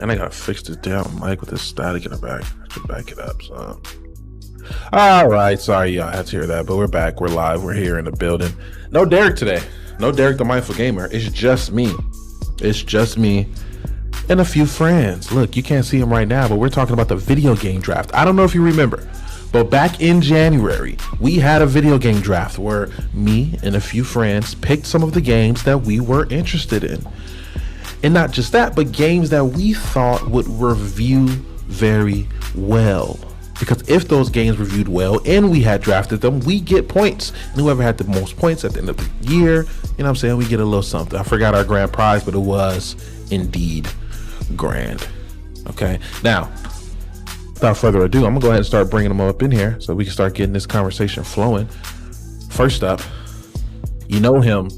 And I gotta fix this damn mic with this static in the back. I should back it up. So, all right. Sorry, y'all had to hear that, but we're back. We're live. We're here in the building. No Derek today. No Derek, the Mindful Gamer. It's just me. It's just me and a few friends. Look, you can't see him right now, but we're talking about the video game draft. I don't know if you remember, but back in January, we had a video game draft where me and a few friends picked some of the games that we were interested in. And not just that, but games that we thought would review very well. Because if those games reviewed well and we had drafted them, we get points. And whoever had the most points at the end of the year, you know what I'm saying, we get a little something. I forgot our grand prize, but it was indeed grand. Okay, now, without further ado, I'm gonna go ahead and start bringing them up in here so we can start getting this conversation flowing. First up, you know him,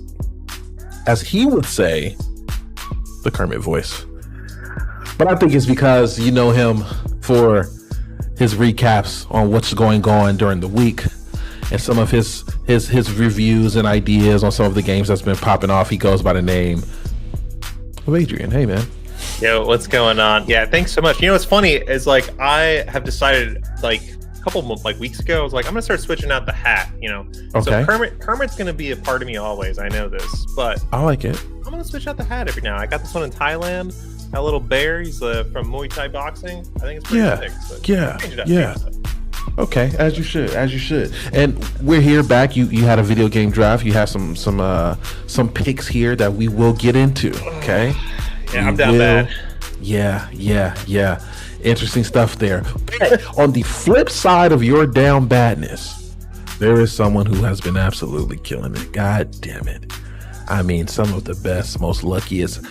as he would say, the Kermit voice. But I think it's because you know him for his recaps on what's going on during the week and some of his reviews and ideas on some of the games that's been popping off. He goes by the name of Adrian. Hey, man. Yo, what's going on? Yeah, thanks so much. You know what's funny is like I have decided like a couple of weeks ago, I was like, I'm gonna start switching out the hat, you know. Okay. So Kermit's gonna be a part of me always. I know this, but I like it. I'm gonna switch out the hat every now. I got this one in Thailand. That little bear, he's from Muay Thai boxing. I think it's pretty sick. Yeah. Okay, as you should. And we're here back. You had a video game draft. You have some picks here that we will get into. Okay. Yeah, I'm down bad. Yeah. Interesting stuff there. But on the flip side of your down badness, there is someone who has been absolutely killing it. God damn it. I mean, some of the best, most luckiest,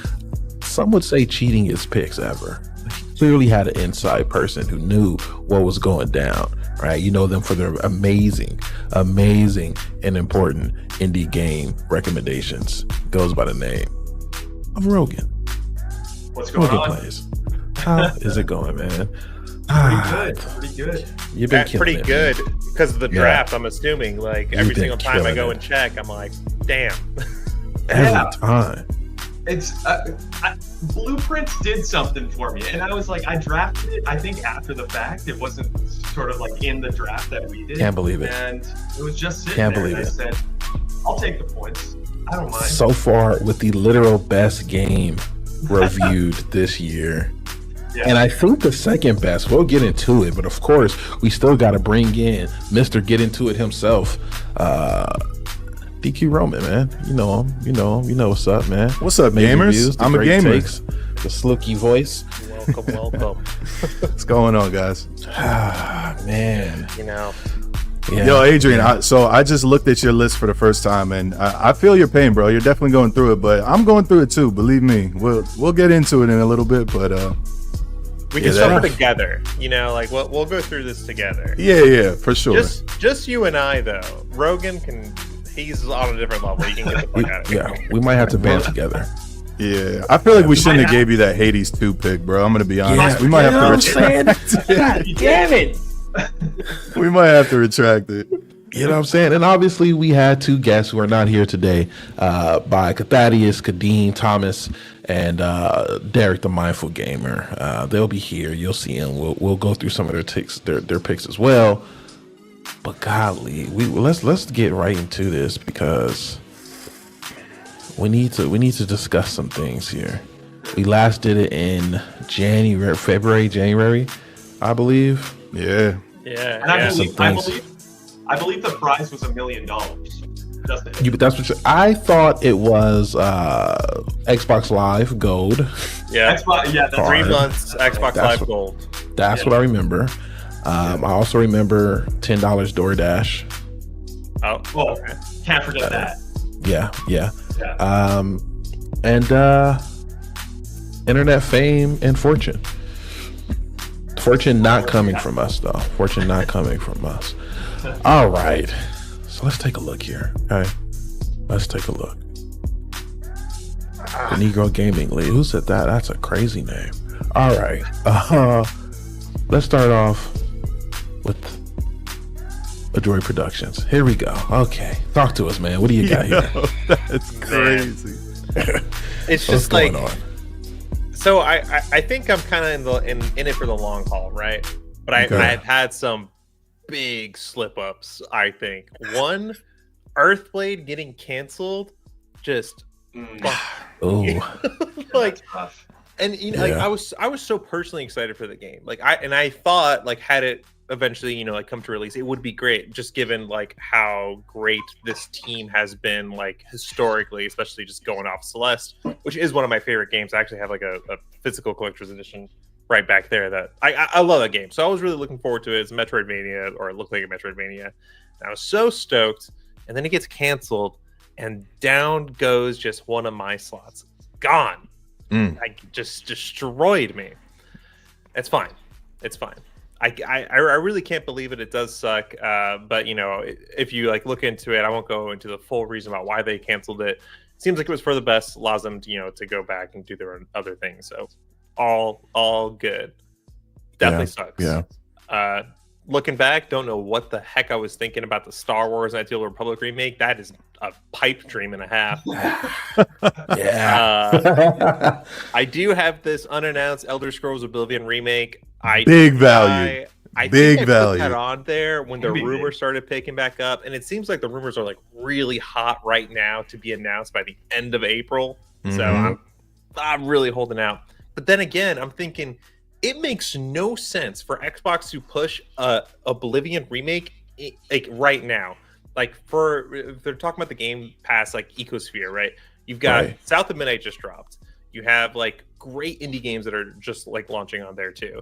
some would say cheatingest picks ever. He clearly had an inside person who knew what was going down, right? You know them for their amazing and important indie game recommendations. Goes by the name of Rogan. What's going on? Plays. How is it going, man? Pretty good. You've been pretty it, good man. because of the draft. I'm assuming like every single time I go it. and check, I'm like, damn. Every time. It's Blueprints did something for me, and I was like, I drafted it. I think after the fact, it wasn't sort of like in the draft that we did. Can't believe it. And it was just sitting Can't there. believe and it. I said, I'll take the points. I don't mind. So far, with the literal best game reviewed this year. Yeah. And I think the second best, we'll get into it, but of course, we still got to bring in Mr. Get Into It himself, DQ Roman, man. You know him. You know what's up, man. What's up, Amazing gamers? views, the I'm a great gamer. takes, the slooky voice. Welcome. What's going on, guys? Ah, man. You know. Yeah. Yo, Adrian, so I just looked at your list for the first time, and I feel your pain, bro. You're definitely going through it, but I'm going through it too. Believe me. We'll get into it in a little bit, but We can suffer together, you know, like we'll go through this together. yeah, for sure. Just you and I though. Rogan he's on a different level. You can get the fuck out of here. Yeah, we might have to band together. Yeah, I feel like we shouldn't have gave you that Hades 2 pick, bro. I'm gonna be honest. Yeah, We might you know have to what I'm retract saying? God damn it. We might have to retract it. You know what I'm saying? And obviously we had two guests who are not here today, by Thaddeus, Kadeem, Thomas, and Derek, the Mindful Gamer. They'll be here. You'll see them. We'll go through some of their picks as well. But golly, let's get right into this because we need to discuss some things here. We last did it in January, I believe. Yeah. Yeah. And yeah. I believe the prize was $1 million. But that's what I thought it was. Xbox Live Gold. Yeah. Xbox, yeah, that's 3 months Xbox Live Gold. That's what I remember. I also remember $10 DoorDash. Oh, okay. Can't forget that. Yeah. And internet fame and fortune. Fortune not coming from us, though. Fortune not coming from us. All right. So let's take a look here. Okay. Let's take a look. The Negro Gaming League. Who said that? That's a crazy name. All right. Let's start off with Adroit Productions. Here we go. Okay. Talk to us, man. What do you got here? That's crazy. It's What's just like going on? So I think I'm kind of in it for the long haul, right? But Okay. I've had some big slip ups. I think one, Earthblade getting canceled, just Oh, like, That's tough. and like Yeah. I was so personally excited for the game. Like I thought like had it eventually like come to release, it would be great. Just given like how great this team has been like historically, especially just going off Celeste, which is one of my favorite games. I actually have like a physical collector's edition right back there that I love that game. So I was really looking forward to it. It's a Metroidvania, or it looked like a Metroidvania. And I was so stoked, and then it gets canceled, and down goes just one of my slots. Gone. Like just destroyed me. It's fine. It's fine. I really can't believe it. It does suck. But if you like look into it, I won't go into the full reason about why they canceled it. Seems like it was for the best. Allows them to, to go back and do their own other things. So all good. Definitely sucks. yeah. Looking back, don't know what the heck I was thinking about the Star Wars Knights of the Old Republic remake. That is a pipe dream and a half. Yeah. I do have this unannounced Elder Scrolls Oblivion remake. Big value. I Big think I value. put that on there when the Maybe. rumors started picking back up, and it seems like the rumors are like really hot right now to be announced by the end of April. So Mhm. I'm really holding out. But then again, I'm thinking it makes no sense for Xbox to push a Oblivion remake like right now. Like if they're talking about the Game Pass like ecosphere, right? You've got Right. South of Midnight just dropped. You have like great indie games that are just like launching on there too.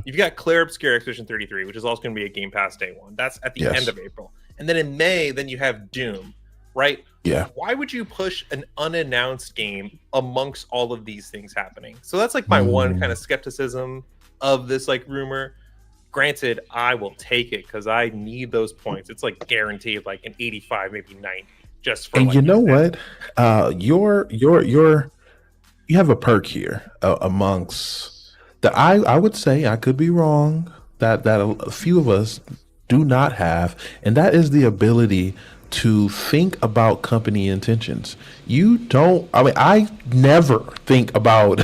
You've got Clear Obscure Expedition 33, which is also going to be a Game Pass day one. That's at the Yes. end of April. And then in May, then you have Doom, right? Yeah. Why would you push an unannounced game amongst all of these things happening? So that's like my one kind of skepticism of this like rumor. Granted, I will take it because I need those points. It's like guaranteed like an 85, maybe 90, just for And like, you know what? You have a perk here amongst that. I would say, I could be wrong, that a few of us do not have, and that is the ability to think about company intentions. You don't. I mean, I never think about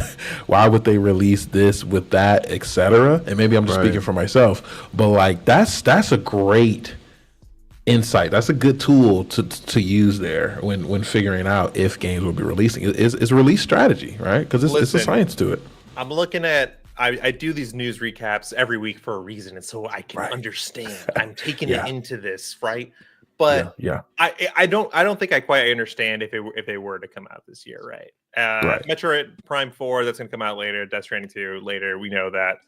why would they release this with that, etc. And maybe I'm just Right. speaking for myself, but like that's a great insight. That's a good tool to use there when figuring out if games will be releasing. It's a release strategy, right? Because it's a Listen. science to it. I'm looking at. I do these news recaps every week for a reason, and so I can Right. understand. I'm taking Yeah. it into this, right? But Yeah. I don't think I quite understand if they were to come out this year, right? Right. Metroid Prime 4, that's gonna come out later. Death Stranding 2 later. We know that.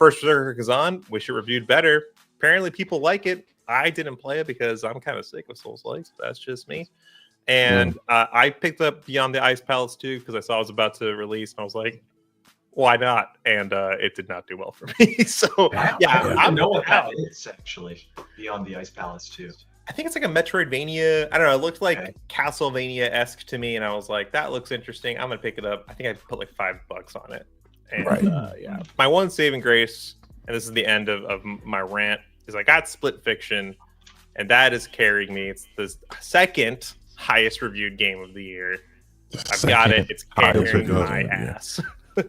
First Berserker Kazan, wish it reviewed better. Apparently people like it. I didn't play it because I'm kind of sick of Souls-likes. That's just me. And I picked up Beyond the Ice Palace 2 because I saw it was about to release, and I was like, why not? And it did not do well for me. So I yeah, don't I'm even know what that out. is actually. Beyond the Ice Palace too. I think it's like a Metroidvania. I don't know. It looked like Okay. Castlevania-esque to me, and I was like, "That looks interesting. I'm gonna pick it up." I think I put like $5 on it. And Right. yeah, my one saving grace, and this is the end of my rant, is I got Split Fiction, and that is carrying me. It's the second highest reviewed game of the year. I've got it. It's highest carrying reviewed, my yeah. ass.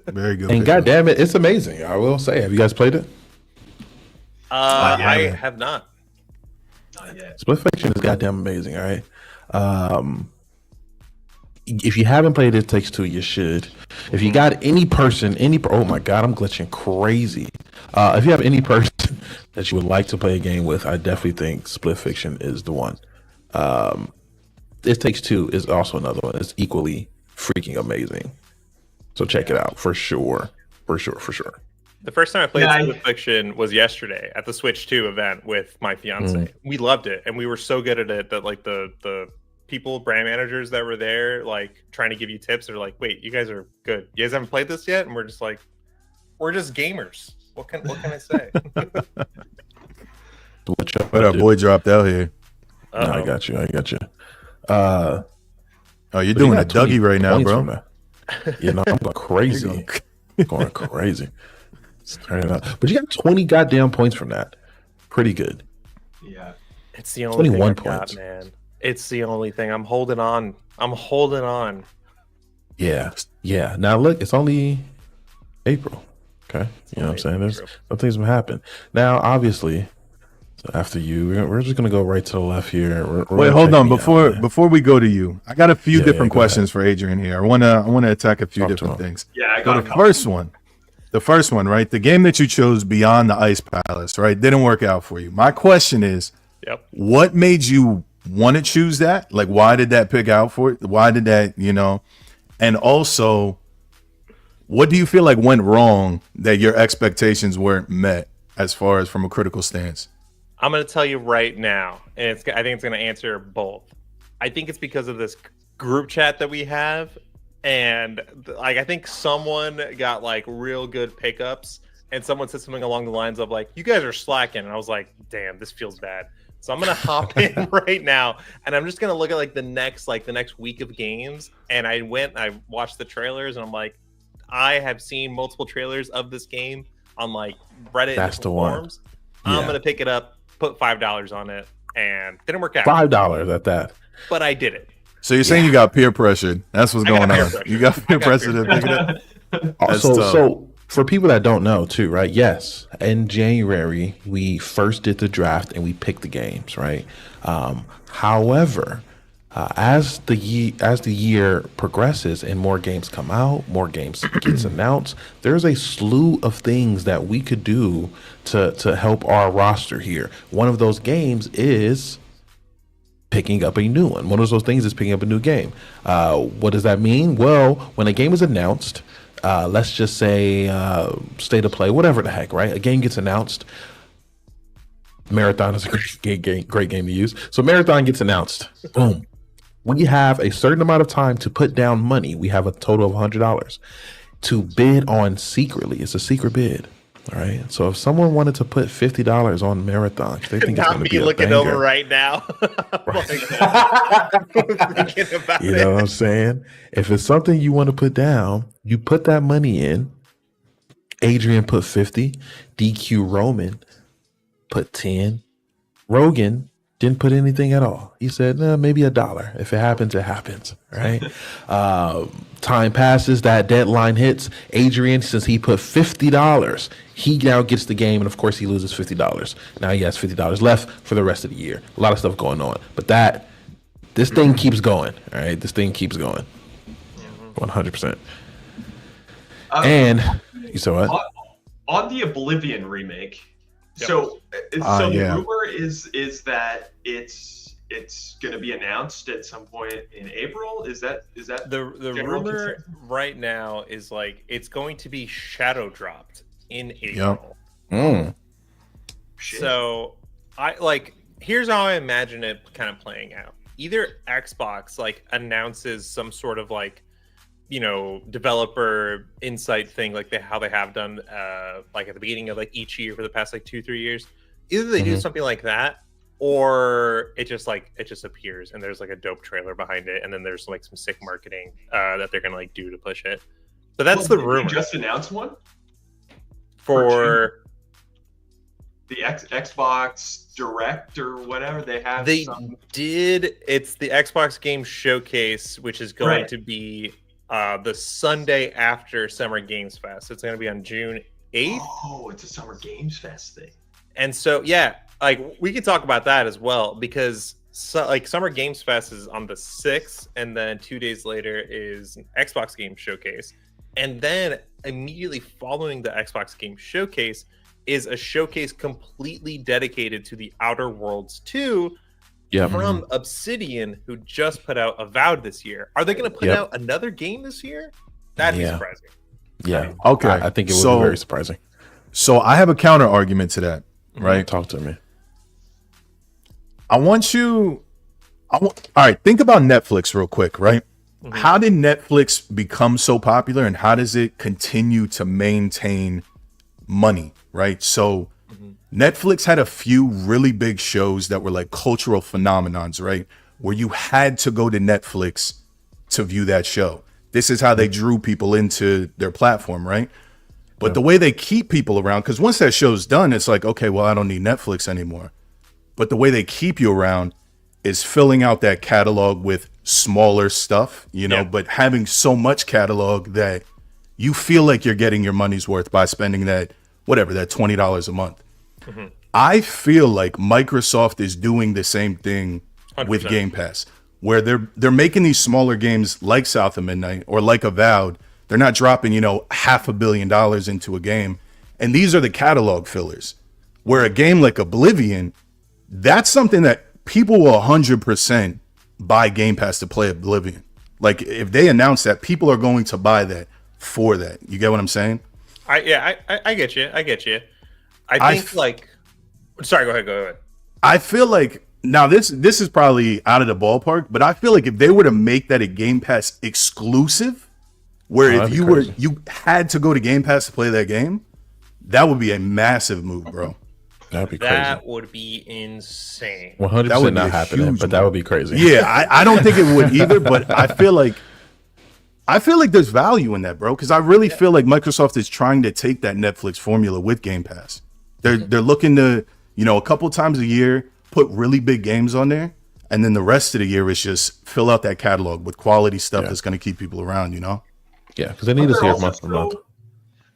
Very good. And pick. god damn it, it's amazing. I will say. Have you guys played it? I man. have not. Not yet. Split Fiction is goddamn amazing. All right. If you haven't played It Takes Two, you should. If you got any person, oh my god, I'm glitching crazy. If you have any person that you would like to play a game with, I definitely think Split Fiction is the one. It Takes Two is also another one. It's equally freaking amazing. So check it out for sure. For sure. The first time I played Yeah, Split Fiction was yesterday at the Switch 2 event with my fiance. We loved it, and we were so good at it that like the people, brand managers that were there, like trying to give you tips, are like, "Wait, you guys are good. You guys haven't played this yet?" And we're just like, "We're just gamers. What can I say?" But our boy dropped out here. No, I Uh-oh. got you. Oh, you're But you doing a got 20 Dougie right now, points from bro. that. You know, I'm going crazy. Going crazy. Turn it up. But you got 20 goddamn points from that. Pretty good. Yeah. It's the only 21 thing I got, points. man. It's the only thing. I'm holding on. Yeah. Now look, it's only April. Okay. You know what I'm saying? There's some things will happen. Now, obviously, after you, we're just gonna go right to the left here. We're Wait, gonna hold check on. me out, man. Before we go to you, I got a few Yeah, different go ahead. questions for Adrian here. I wanna attack a few Talk to different him. things. Yeah, I So got the a couple. first one, right? The game that you chose, Beyond the Ice Palace, right? Didn't work out for you. My question is, Yep. what made you want to choose that? Like, why did that pick out for it? Why did that, and also, what do you feel like went wrong that your expectations weren't met as far as from a critical stance? I'm going to tell you right now, and I think it's going to answer both. I think it's because of this group chat that we have, and like I think someone got like real good pickups, and someone said something along the lines of like, "You guys are slacking," and I was like, "Damn, this feels bad." So I'm gonna hop in right now, and I'm just gonna look at the next week of games, and I watched the trailers, and I'm like, I have seen multiple trailers of this game on like Reddit That's and the one. forums. I'm Yeah. gonna pick it up, put $5 on it, and didn't work out. $5 at that. But I did it. So you're saying you got peer pressured? That's what's I got going peer on. pressure. You got peer I got pressure peer to pick it up. That's So, tough. so for people that don't know too, right? Yes, in January we first did the draft and we picked the games, right? However, as the year progresses and more games come out, more games gets announced, there's a slew of things that we could do to help our roster here. One of those games is picking up a new one. One of those things is picking up a new game. What does that mean? Well, when a game is announced, let's just say State of Play, whatever the heck, right? A game gets announced. Marathon is a great game to use. So Marathon gets announced. Boom. We have a certain amount of time to put down money. We have a total of $100 to bid on secretly. It's a secret bid. All right. So if someone wanted to put $50 on Marathon, they think it's Not going to me be a looking banger. over right now. Thinking about You know what it. I'm saying? If it's something you want to put down, you put that money in. Adrian put 50. DQ Roman put 10. Rogan didn't put anything at all. He said, maybe $1. If it happens, it happens. Right? Time passes, that deadline hits. Adrian, since he put $50, he now gets the game, and of course he loses $50. Now he has $50 left for the rest of the year. A lot of stuff going on. But this thing keeps going. All right. This thing keeps going. 100%. And you saw what? On the Oblivion remake. Yep. So Yeah. the rumor is that it's going to be announced at some point in April. Is that The general rumor consensus? right now is like it's going to be shadow dropped in April. Shit. So here's how I imagine it kind of playing out. Either Xbox announces some sort of developer insight thing how they have done at the beginning of each year for the past 2-3 years. Either they do something like that, or it just appears and there's a dope trailer behind it, and then there's some sick marketing that they're gonna do to push it. So that's the Did they rumor just announced one for. the Xbox Direct or whatever they have. They some... did. It's the Xbox Game Showcase, which is going Right. to be the Sunday after Summer Games Fest. It's going to be on June 8th. Oh, it's a Summer Games Fest thing. And so, yeah, we could talk about that as well, because Summer Games Fest is on the 6th, and then 2 days later is an Xbox Game Showcase. And then immediately following the Xbox Game Showcase is a showcase completely dedicated to the Outer Worlds 2 from Obsidian, who just put out Avowed this year. Are they going to put out another game this year? That'd be surprising. Yeah. Okay. I think it would be very surprising. So I have a counter argument to that, right? Talk to me. All right, think about Netflix real quick, right? Mhm. How did Netflix become so popular, and how does it continue to maintain money, right? So Netflix had a few really big shows that were cultural phenomenons, right? Where you had to go to Netflix to view that show. This is how they drew people into their platform, right? But the way they keep people around, because once that show's done, it's okay, well, I don't need Netflix anymore. But the way they keep you around is filling out that catalog with smaller stuff, you know, Yeah. but having so much catalog that you feel like you're getting your money's worth by spending that, whatever, that $20 a month. I feel like Microsoft is doing the same thing with 100%. Game Pass, where they're making these smaller games like South of Midnight or like Avowed. They're not dropping, you know, $500 million into a game. And these are the catalog fillers. Where a game like Oblivion, that's something that people will 100% buy Game Pass to play Oblivion. Like if they announce that, people are going to buy that for that. You get what I'm saying? I get you. I get you. I I think f- like, sorry, go ahead. I feel like now this is probably out of the ballpark, but I feel like if they were to make that a Game Pass exclusive, where Oh, if that'd be you crazy. you had to go to Game Pass to play that game, that would be a massive move, bro. That'd be crazy. That would be insane. 100% that would be not a happening, huge but that move. would be crazy. Yeah, I don't think it would either, but I feel like there's value in that, bro. Because I really feel like Microsoft is trying to take that Netflix formula with Game Pass. They're looking to, you know, a couple times a year put really big games on there, and then the rest of the year is just fill out that catalog with quality stuff Yeah. that's going to keep people around. You know? Yeah, because they need to They're see it also month to month.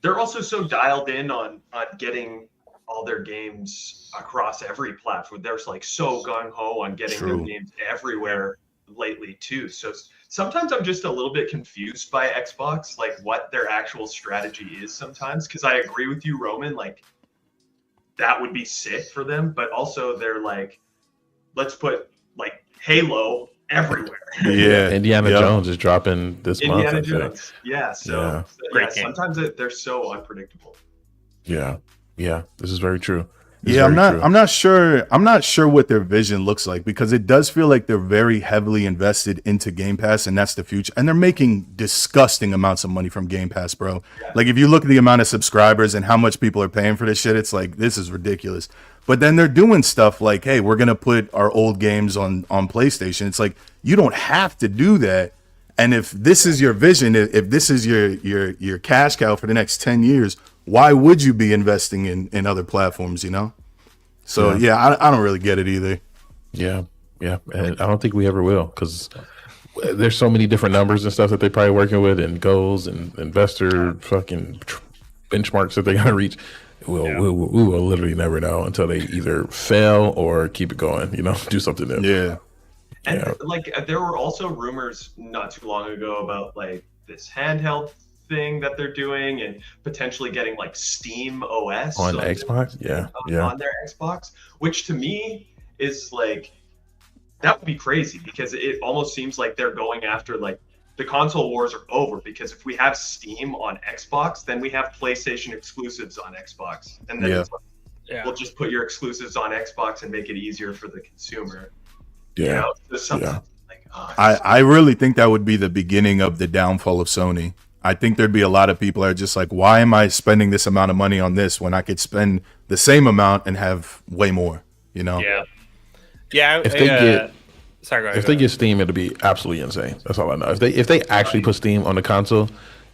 They're also so dialed in on getting all their games across every platform. They're like so gung ho on getting True. their games everywhere lately too. So sometimes I'm just a little bit confused by Xbox, like what their actual strategy is sometimes. Because I agree with you, Roman. Like that would be sick for them, but also they're like, let's put like Halo everywhere. Yeah, Indiana Yep. Jones is dropping this month. Indiana I think. Jones. Yeah. So Yeah. Great game. sometimes they're so unpredictable. Yeah, this is very true. This is Yeah, very true. I'm not sure what their vision looks like, because it does feel like they're very heavily invested into Game Pass, and that's the future. And they're making disgusting amounts of money from Game Pass, bro. Like if you look at the amount of subscribers and how much people are paying for this shit, it's like this is ridiculous. But then they're doing stuff like, hey, we're gonna put our old games on PlayStation. It's like you don't have to do that. And if this is your vision, if this is your cash cow for the next 10 years, why would you be investing in other platforms, you know? So yeah, I don't really get it either. Yeah, and I don't think we ever will, because there's so many different numbers and stuff that they're probably working with, and goals and investor fucking benchmarks that they gotta reach. We will literally never know until they either fail or keep it going. You know, do something new. Yeah. And Yeah. like there were also rumors not too long ago about like this handheld thing that they're doing and potentially getting like Steam OS On Xbox, yeah. on their Xbox, which to me is like that would be crazy, because it almost seems like they're going after like the console wars are over, because if we have Steam on Xbox, then we have PlayStation exclusives on Xbox, and then Yeah. it's like, we'll just put your exclusives on Xbox and make it easier for the consumer. Yeah. You know, there's something Yeah. like oh, I really think that would be the beginning of the downfall of Sony. I think there'd be a lot of people that are just like, why am I spending this amount of money on this when I could spend the same amount and have way more, you know? Yeah. If they get sorry, go ahead. if they get Steam, it'll be absolutely insane. That's all I know. If they actually put Steam on the console,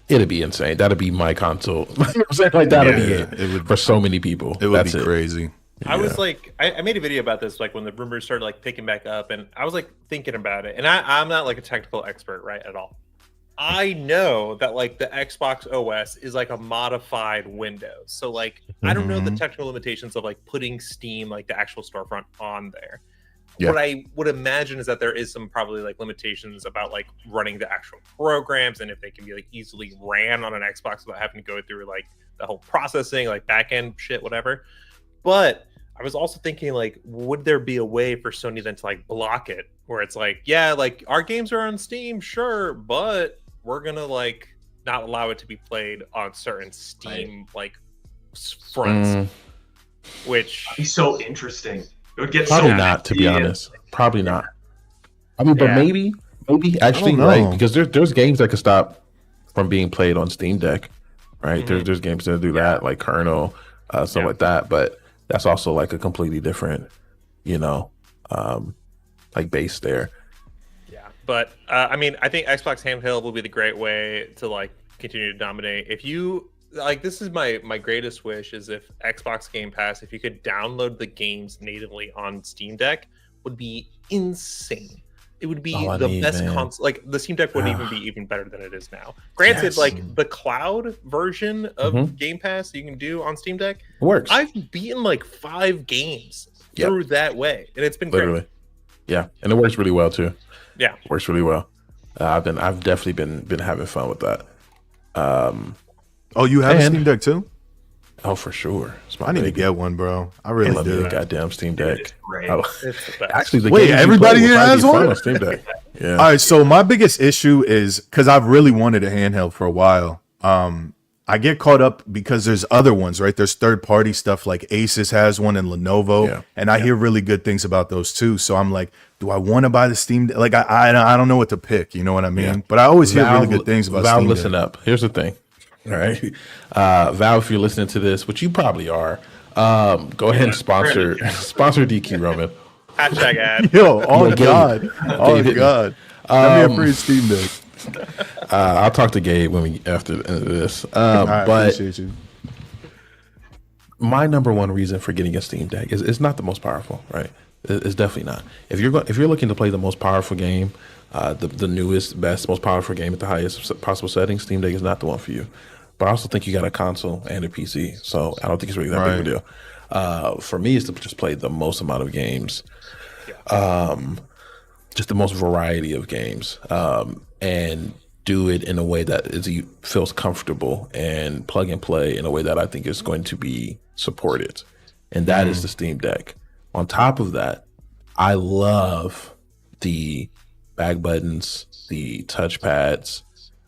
it'd be insane. That'd be my console. You know what I'm saying? Like that'd be Yeah, it. it would- for so many people. It would That's be crazy. I was like, I made a video about this, like when the rumors started like picking back up, and I was like thinking about it. And I'm not like a technical expert, right, at all. I know that like the Xbox OS is like a modified Windows. So like I don't know the Mhm. technical limitations of like putting Steam, like the actual storefront, on there. Yeah. What I would imagine is that there is some probably like limitations about like running the actual programs, and if they can be like easily ran on an Xbox without having to go through like the whole processing, like back end shit, whatever. But I was also thinking, like, would there be a way for Sony then to like block it, where it's like, yeah, like our games are on Steam, sure, but we're gonna like not allow it to be played on certain Steam like fronts, Mm, which it'd be so interesting. It would get probably so not, to be messy and- honest. Probably not. I mean, but Yeah. maybe actually, know. right? Because there's games that could stop from being played on Steam Deck, right? Mhm. There's games that do that, like Kernel, stuff Yeah. like that. But that's also like a completely different, you know, like base there. yeah. But I mean, I think Xbox handheld will be the great way to like continue to dominate. If you like, this is my greatest wish is if Xbox Game Pass, if you could download the games natively on Steam Deck would be insane. It would be All I the need, best man. console. Like the Steam Deck wouldn't even be even better than it is now. Granted, Yes. like the cloud version of Mhm. Game Pass you can do on Steam Deck, It works. I've beaten like 5 games Yep. through that way, and it's been Literally. Yeah, and it works really well too. Yeah. Works really well. I've definitely been having fun with that. Oh, you have a And- Steam Deck too? Oh, for sure. It's my I need to baby. get one, bro. I I really love me do. a goddamn Steam Dude, Deck. it's great. I- Great. It's the best. Actually, the Wait, games you everybody play would here probably has be fun one? on Steam Deck. Yeah. All right, so my biggest issue is because I've really wanted a handheld for a while. I get caught up because there's other ones, right? There's third party stuff like Asus has one and Lenovo, Yeah. and I hear really good things about those too. So I'm like, do I want to buy the Steam Deck? Like I don't know what to pick. You know what I mean? Yeah. But I always hear really good things about Valve, Steam listen Deck. up. Here's the thing. All right. Valve, if you're listening to this, which you probably are, go ahead and sponsor DQ Roman. Hashtag ad. Yo, oh Yeah, Gabe. God, oh Gabe hit me. God, send me a free Steam Deck. I'll talk to Gabe after the end of this. I But appreciate you. my number one reason for getting a Steam Deck is it's not the most powerful, right? It's definitely not. If you're looking to play the most powerful game, the newest, best, most powerful game at the highest possible setting, Steam Deck is not the one for you. But I also think you got a console and a PC, so I don't think it's really that big of a deal. For me, it's to just play the most amount of games, just the most variety of games, and do it in a way that feels comfortable and plug and play in a way that I think is going to be supported. And that is the Steam Deck. On top of that, I love the back buttons, the touchpads,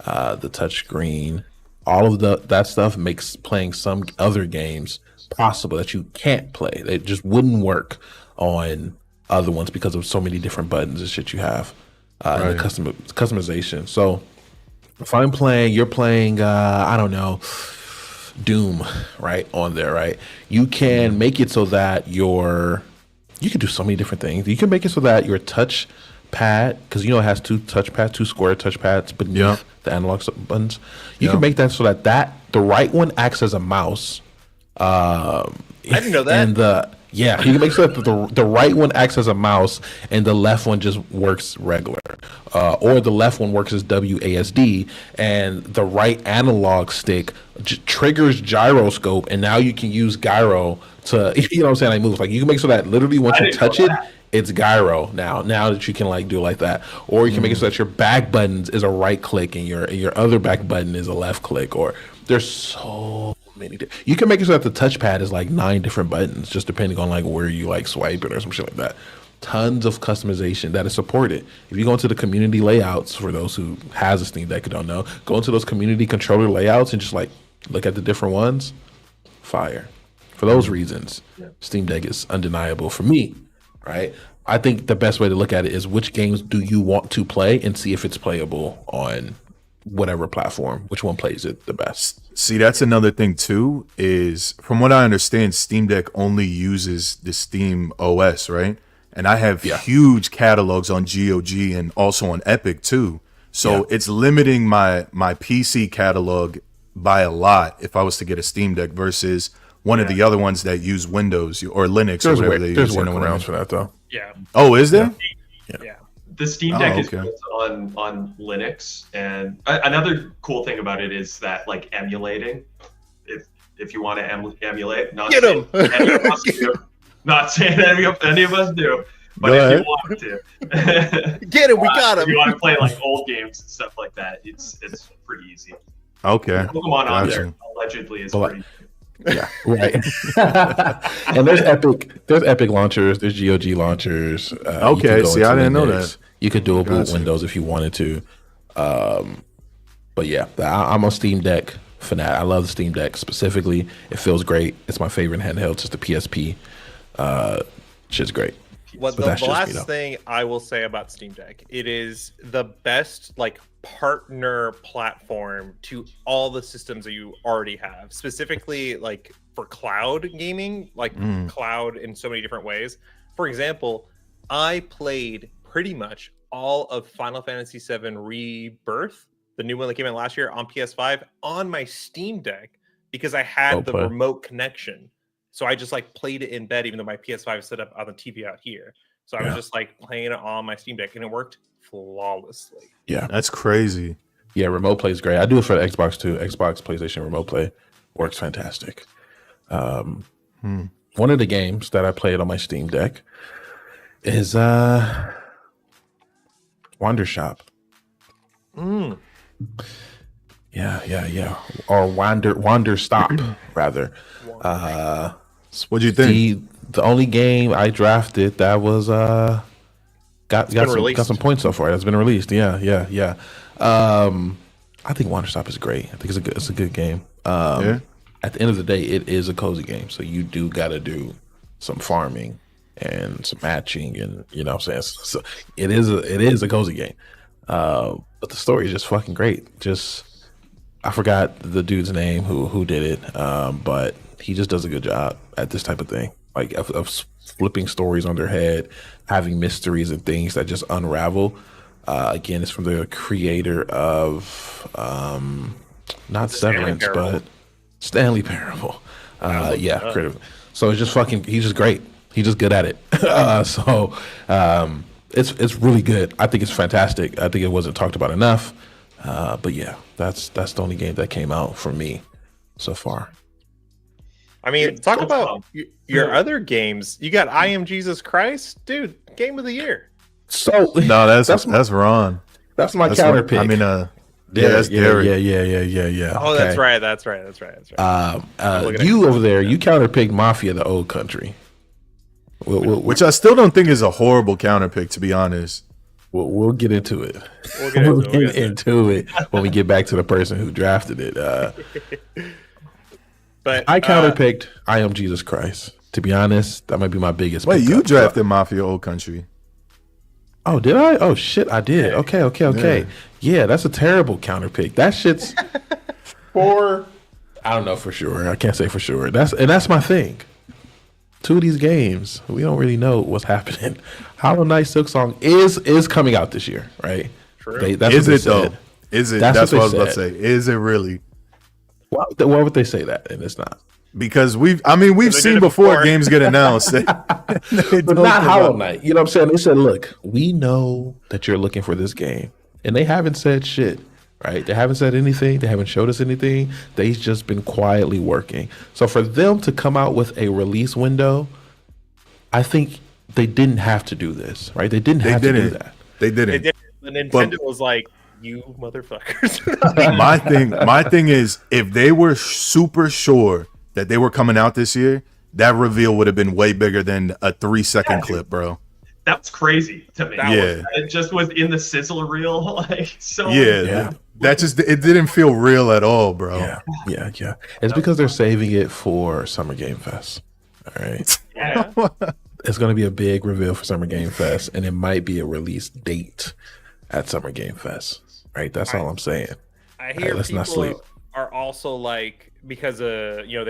the touch screen. All of that stuff makes playing some other games possible that you can't play. They just wouldn't work on other ones because of so many different buttons and shit you have, and the customization. So if you're playing, I don't know, Doom, right, on there, right? You can make it so that you can do so many different things. You can make it so that your touch pad, because it has two square touchpads beneath the analog buttons. You can make that so that the right one acts as a mouse. I didn't know that. And you can make sure that the right one acts as a mouse and the left one just works regular, or the left one works as WASD and the right analog stick triggers gyroscope, and now you can use gyro to like move. Like you can make sure that literally once you touch it, it's gyro now that you can like do it like that. Or you can make it so that your back buttons is a right click and your other back button is a left click. Or there's so many. You can make it so that the touchpad is like 9 different buttons, just depending on like where you like swipe it or some shit like that. Tons of customization that is supported. If you go into the community layouts, for those who has a Steam Deck who don't know, go into those community controller layouts and just like look at the different ones. Fire. For those reasons, Steam Deck is undeniable for me, right? I think the best way to look at it is which games do you want to play and see if it's playable on whatever platform, which one plays it the best. See, that's another thing too, is from what I understand, Steam Deck only uses the Steam OS, right? And I have huge catalogs on GOG and also on Epic too. So it's limiting my PC catalog by a lot if I was to get a Steam Deck versus one of the other ones that use Windows or Linux or whatever they use. There's you know what I mean? workarounds for that though. Yeah. Oh, is there? Yeah. The Steam Deck is okay. built on Linux, and another cool thing about it is that like emulating, if you want to emulate, not Get saying 'em. any of us do, not saying any of us do, but Go if ahead. you want to, Get it, we got if him. you want to play like old games and stuff like that, it's pretty easy. Okay. Pokemon on there Gotcha. allegedly is But, pretty. Yeah, right. And there's Epic launchers, there's GOG launchers. You Okay, can go see, into I didn't know Linux. that. You could dual boot Gotcha. Windows if you wanted to. But yeah, I'm a Steam Deck fanatic. I love the Steam Deck specifically. It feels great. It's my favorite handheld. It's just the PSP. Shit's great. What But the that's just me, last though. thing I will say about Steam Deck, it is the best like partner platform to all the systems that you already have, specifically like for cloud gaming, like cloud in so many different ways. For example, I played pretty much all of Final Fantasy VII Rebirth, the new one that came out last year on PS5, on my Steam Deck because I had Well the played. remote connection. So I just like played it in bed, even though my PS5 is set up on the TV out here. So I was just like playing it on my Steam Deck, and it worked flawlessly. Yeah, That's crazy. yeah. Remote play is great. I do it for the Xbox too. Xbox, PlayStation remote play works fantastic. One of the games that I played on my Steam Deck is Wander Shop. Yeah. Or Wander Stop rather. What'd you think? The only game I drafted that was got some points so far. That's been released. Yeah. I think Wander Stop is great. I think it's a good game. At the end of the day, it is a cozy game, so you do got to do some farming and some matching, and you know what I'm saying. So it is a cozy game, but the story is just fucking great. I forgot the dude's name who did it, but he just does a good job at this type of thing, like of flipping stories on their head, having mysteries and things that just unravel. Again, it's from the creator of not Severance, but Stanley Parable. Creative. So it's just he's just great. He's just good at it. It's really good. I think it's fantastic. I think it wasn't talked about enough. But yeah, that's the only game that came out for me so far. I mean, talk about your other games. You got I Am Jesus Christ, dude. Game of the year. So no, that's Ron. That's my counter pick. I mean, that's Derek. Yeah. Oh, okay. That's right. You over there, you counterpicked Mafia: The Old Country, which I still don't think is a horrible counterpick, to be honest. We'll get into it. We'll get into it when we get back to the person who drafted it. But I counterpicked I Am Jesus Christ. To be honest, that might be my biggest. Wait, you drafted Mafia: Old Country? Oh, did I? Oh shit, I did. Okay. Yeah, that's a terrible counter pick. That shit's for I don't know for sure. I can't say for sure. That's my thing. Two of these games, we don't really know what's happening. Hollow Knight Silksong is coming out this year, right? True. Is it though? Is it? That's what I was about to say. Is it really? Why would they say that? And it's not. Because we've seen before games get announced. But not Hollow Knight. You know what I'm saying? They said, look, we know that you're looking for this game. And they haven't said shit, right? They haven't said anything. They haven't showed us anything. They've just been quietly working. So for them to come out with a release window, I think they didn't have to do this, right? They didn't have to do that. They didn't. The Nintendo was like, you motherfuckers. my thing is, if they were super sure that they were coming out this year, that reveal would have been way bigger than a 3-second clip, bro. That was crazy to me. It just was in the sizzle reel, like so. Yeah. That just it didn't feel real at all, bro. Yeah. It's because they're saving it for Summer Game Fest. All right. Yeah. It's going to be a big reveal for Summer Game Fest, and it might be a release date at Summer Game Fest. Right. That's all I'm saying. I hear let's not people sleep. are also like, because they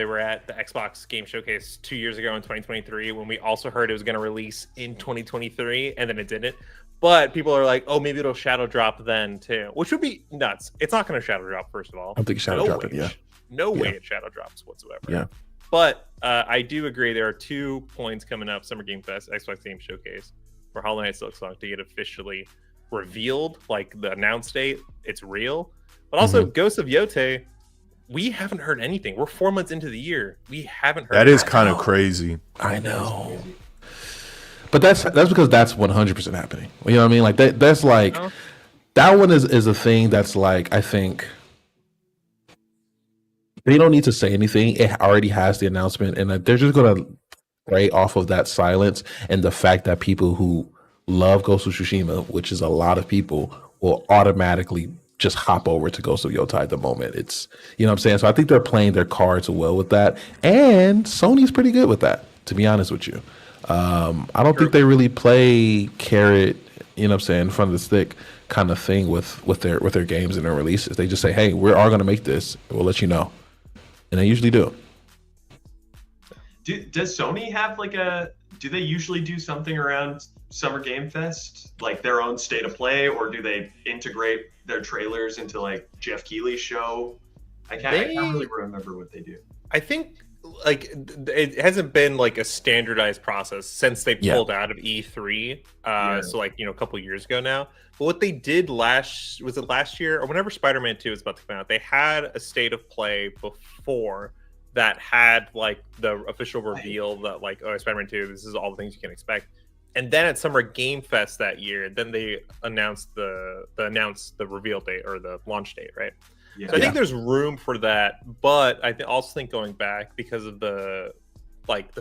were at the Xbox Game Showcase 2 years ago in 2023 when we also heard it was going to release in 2023 and then it didn't. But people are like, oh, maybe it'll shadow drop then too, which would be nuts. It's not going to shadow drop, first of all. I don't think shadow drop it. Yeah. No way it shadow drops whatsoever. Yeah. But I do agree there are 2 points coming up, Summer Game Fest, Xbox Game Showcase, for Hollow Knight Silksong to get officially revealed, like the announce date, it's real. But also Ghost of Yote, we haven't heard anything. We're 4 months into the year. We haven't heard. That is kind of crazy. I know. But that's because that's 100% happening. You know what I mean? Like that's like that one is a thing that's like, I think they don't need to say anything. It already has the announcement, and they're just gonna play off of that silence and the fact that people who love Ghost of Tsushima, which is a lot of people, will automatically just hop over to Ghost of Yotai at the moment. It's, you know what I'm saying? So I think they're playing their cards well with that. And Sony's pretty good with that, to be honest with you. I don't think they really play carrot, you know what I'm saying, in front of the stick kind of thing with their games and their releases. They just say, hey, we are going to make this. We'll let you know. And they usually do. Does Sony have do they usually do something around Summer Game Fest, like their own state of play, or do they integrate their trailers into like Jeff Keighley's show? I can't really remember what they do. I think like it hasn't been like a standardized process since they Yeah. pulled out of E3. Yeah. So like a couple years ago now. But what they did last year or whenever Spider-Man 2 was about to come out, they had a state of play before that had like the official reveal that like, oh, Spider-Man 2, this is all the things you can expect. And then at Summer Game Fest that year, then they announced the reveal date or the launch date, right? Yeah. So I think there's room for that, but I also think going back because of the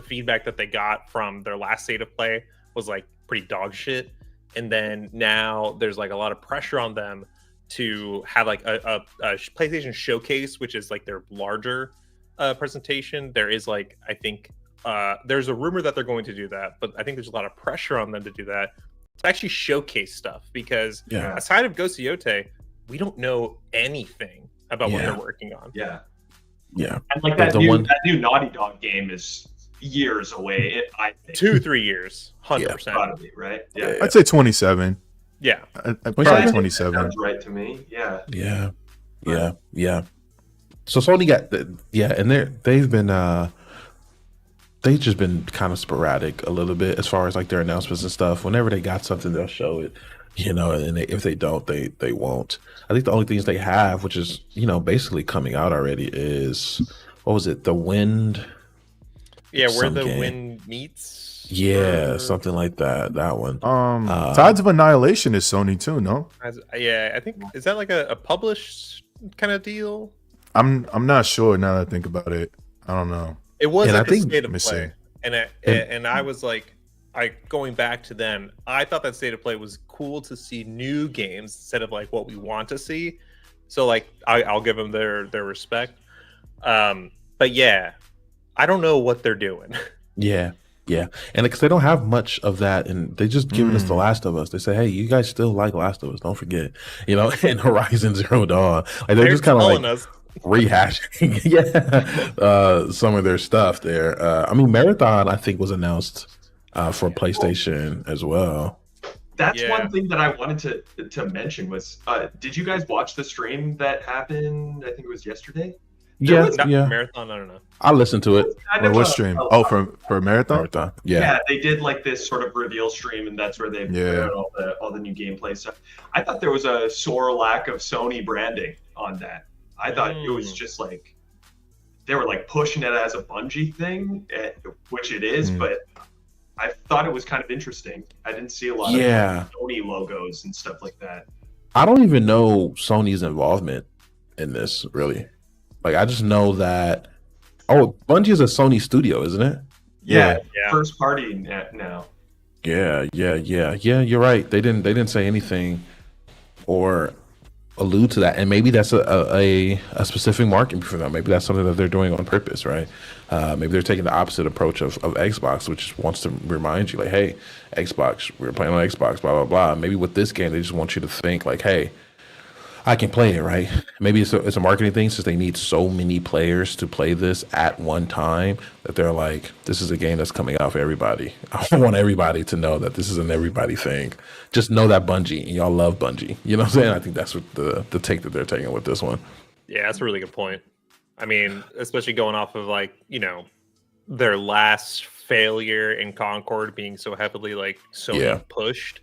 feedback that they got from their last state of play was like pretty dog shit, and then now there's like a lot of pressure on them to have like a PlayStation Showcase, which is like their larger presentation. There is like I think there's a rumor that they're going to do that, but I think there's a lot of pressure on them to do that to actually showcase stuff because Yeah. aside of Ghost of Yote, we don't know anything about what Yeah. they're working on. Yeah. Yeah. And like But that new Naughty Dog game is years away. I think 2-3 years, 100%. Probably, right? Yeah. I'd say 27. Yeah. Probably Yeah, 27. Sounds right to me. Yeah. Yeah. So Sony got and they've just been kind of sporadic a little bit as far as like their announcements and stuff. Whenever they got something, they'll show it, and if they don't, they won't. I think the only things they have, which is, basically coming out already, is what was it? The Wind. Yeah, where Some the game. wind meets. Yeah, or- something like that. That one. Tides of Annihilation is Sony too, no? Yeah, I think is that like a published kind of deal? I'm not sure now that I think about it. I don't know. It was And I like a think- state let of me play, see. and I was like, going back to then, I thought that state of play was cool to see new games instead of like what we want to see. So like, I'll give them their respect. But yeah, I don't know what they're doing. Yeah, and because they don't have much of that, and they just giving us The Last of Us. They say, hey, you guys still like Last of Us? Don't forget, and Horizon Zero Dawn. Like they're just kind of telling like us. rehashing, some of their stuff there. I mean, Marathon, I think, was announced for PlayStation as well. That's Yeah. one thing that I wanted to mention was, did you guys watch the stream that happened? I think it was yesterday. Yeah, was- Not yeah. Marathon, I don't know. I listened to it. Kind Or of what a- stream? a- Oh, for Marathon? Marathon. yeah. Yeah. They did like this sort of reveal stream, and that's where they put Yeah. out all the new gameplay stuff. I thought there was a sore lack of Sony branding on that. I thought it was just like they were like pushing it as a Bungie thing, which it is, Mm. but I thought it was kind of interesting. I didn't see a lot Yeah. of Sony logos and stuff like that. I don't even know Sony's involvement in this, really. Like, I just know that. Oh, Bungie is a Sony studio, isn't it? Yeah, Yeah. first party now. Yeah. You're right. They didn't say anything or allude to that, and maybe that's a specific marketing for them. Maybe that's something that they're doing on purpose, right? Maybe they're taking the opposite approach of Xbox, which wants to remind you, like, hey, Xbox, we're playing on Xbox, blah blah blah. Maybe with this game, they just want you to think, like, hey, I can play it, right? Maybe it's a marketing thing since they need so many players to play this at one time that they're like, this is a game that's coming out for everybody. I want everybody to know that this is an everybody thing. Just know that Bungie, and y'all love Bungie. You know what I'm saying? I think that's what the take that they're taking with this one. Yeah, that's a really good point. I mean, especially going off of like, their last failure in Concord being so heavily like Sony Yeah. pushed.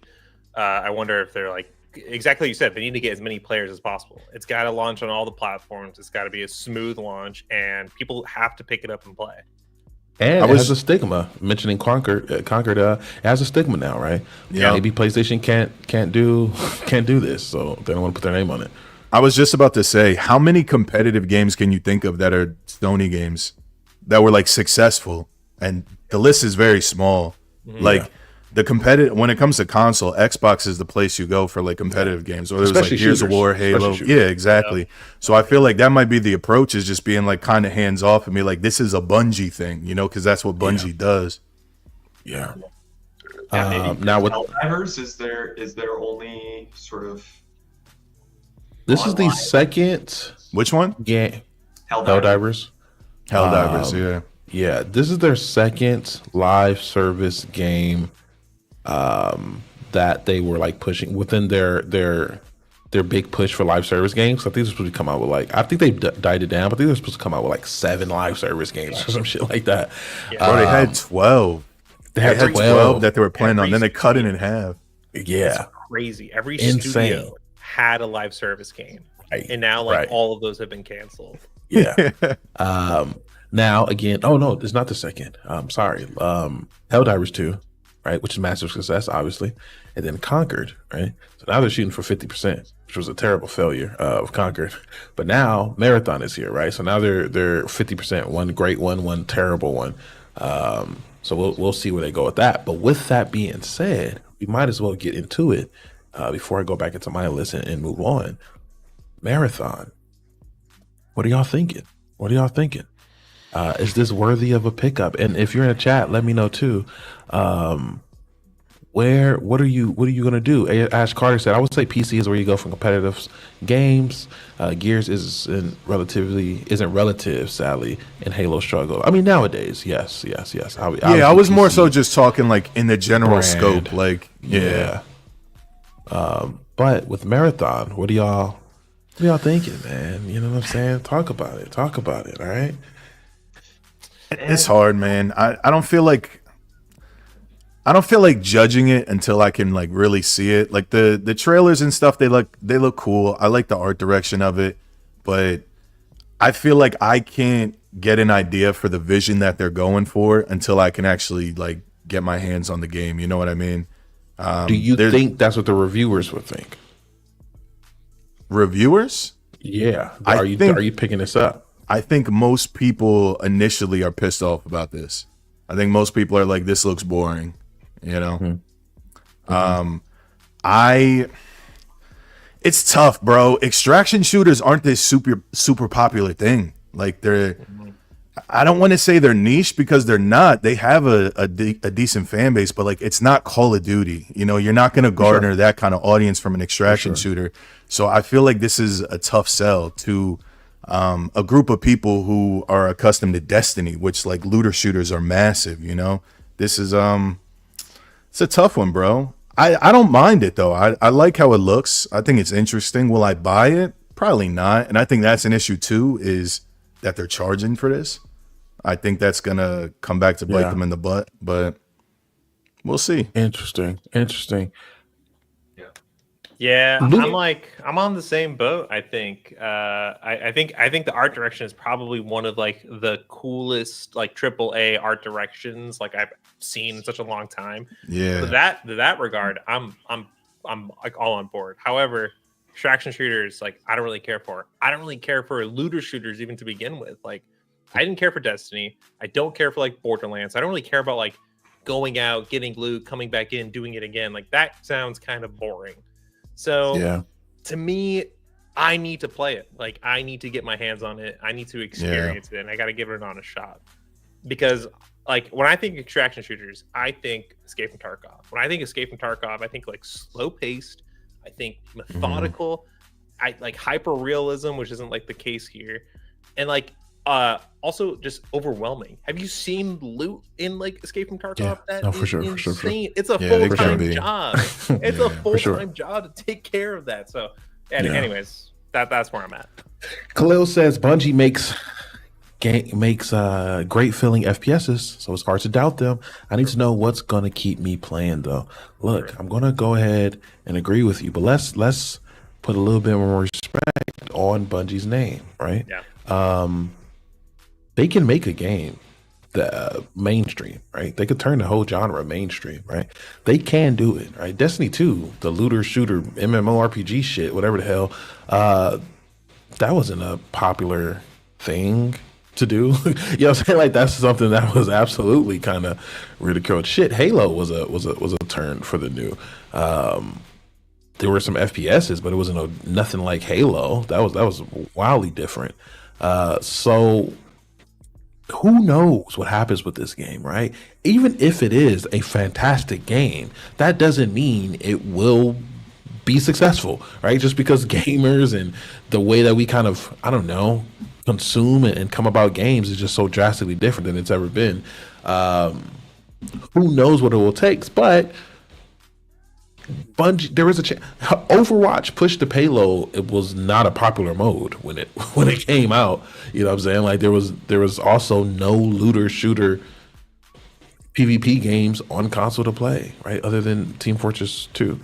I wonder if they're like exactly like you said, they need to get as many players as possible. It's got to launch on all the platforms. It's got to be a smooth launch, and people have to pick it up and play. And I it was- has a stigma. Mentioning Concord, it has a stigma now, right? Yeah. Maybe PlayStation can't do this, so they don't want to put their name on it. I was just about to say, how many competitive games can you think of that are Sony games that were like successful? And the list is very small. Like the competitive, when it comes to console, Xbox is the place you go for like competitive games. Or there's like Especially Gears of shooters. War, Halo. Especially Yeah, exactly. So I feel like that might be the approach, is just being like kind of hands off and be like, this is a Bungie thing, because that's what Bungie does. Yeah. Maybe Now with Helldivers is their only sort of this is the online. second Which one? game, Helldivers. Helldivers. Helldivers, yeah. Yeah, this is their second live service game that they were like pushing within their their big push for live service games. I think they're supposed to come out with like, I think they died it down, but I think they're supposed to come out with like 7 live service games or some shit like that. Bro, they had 12. They had 12 that they were planning on. Every Then they cut it in half. Yeah, Crazy. Every Insane. studio had a live service game, right. and now like Right. all of those have been canceled. Yeah. Now again, oh no, it's not the second. Sorry. Helldivers 2, right, which is massive success, obviously, and then Conquered, right. So now they're shooting for 50%, which was a terrible failure of Conquered. But now Marathon is here, right? So now they're 50%, one great one terrible one. So we'll see where they go with that. But with that being said, we might as well get into it before I go back into my list and move on. Marathon. What are y'all thinking? Is this worthy of a pickup? And if you're in the chat, let me know too. What are you gonna do? Ash Carter said, I would say PC is where you go for competitive games. Gears isn't relative, sadly, in Halo struggle. I mean, nowadays, yes. I was more PC so just talking like in the general brand. scope, like Yeah. But with Marathon, what are y'all thinking, man? You know what I'm saying? Talk about it. All right. It's hard, man. I don't feel like judging it until I can like really see it. Like the trailers and stuff, they look cool. I like the art direction of it, but I feel like I can't get an idea for the vision that they're going for until I can actually like get my hands on the game. You know what I mean? Do you think that's what the reviewers would think? Reviewers? Yeah. I Are you picking this up? I think most people initially are pissed off about this. I think most people are like, this looks boring, you know? It's tough, bro. Extraction shooters aren't this super popular thing. Like I don't want to say they're niche because they're not. They have a decent fan base, but like it's not Call of Duty. You know, you're not going to garner that kind of audience from an extraction shooter. So I feel like this is a tough sell to a group of people who are accustomed to Destiny, which like looter shooters are massive. You know, this is it's a tough one, bro. I don't mind it though. I like how it looks. I think it's interesting. Will I buy it? Probably not. And I think that's an issue too, is that they're charging for this. I think that's gonna come back to bite them in the butt, but we'll see. Interesting. Yeah, I'm on the same boat. I think. I think the art direction is probably one of like the coolest like AAA art directions like I've seen in such a long time. Yeah. So that regard, I'm like all on board. However, extraction shooters, like I don't really care for. I don't really care for looter shooters even to begin with. Like I didn't care for Destiny. I don't care for like Borderlands. I don't really care about like going out, getting loot, coming back in, doing it again. Like that sounds kind of boring. So to me, I need to play it. Like I need to get my hands on it. I need to experience it, and I got to give it an honest shot. Because like when I think extraction shooters, I think Escape from Tarkov. When I think Escape from Tarkov, I think like slow paced. I think methodical. I like hyper realism, which isn't like the case here, and like also just overwhelming. Have you seen loot in like Escape from Tarkov? Yeah. That No, for is sure. insane. It's a Yeah, full-time job. It's a full-time sure. job to take care of that. So anyways, that's where I'm at. Khalil says Bungie makes great feeling FPSs, so it's hard to doubt them. I need to know what's gonna keep me playing though. Look, I'm gonna go ahead and agree with you, but let's put a little bit more respect on Bungie's name, right? Yeah. They can make a game the mainstream, right? They could turn the whole genre mainstream, right? They can do it, right? Destiny 2, the looter shooter MMORPG shit, whatever the hell, that wasn't a popular thing to do. You know what I'm saying? Like that's something that was absolutely kind of ridiculed. Shit, Halo was a turn for the new. There were some FPSs, but it wasn't nothing like Halo. That was wildly different. So who knows what happens with this game, right? Even if it is a fantastic game, that doesn't mean it will be successful, right? Just because gamers and the way that we kind of, I don't know, consume and come about games is just so drastically different than it's ever been. Who knows what it will take? But Bungie, there was a Overwatch push to payload. It was not a popular mode when it came out. You know what I'm saying? Like there was also no looter shooter PvP games on console to play, right? Other than Team Fortress 2.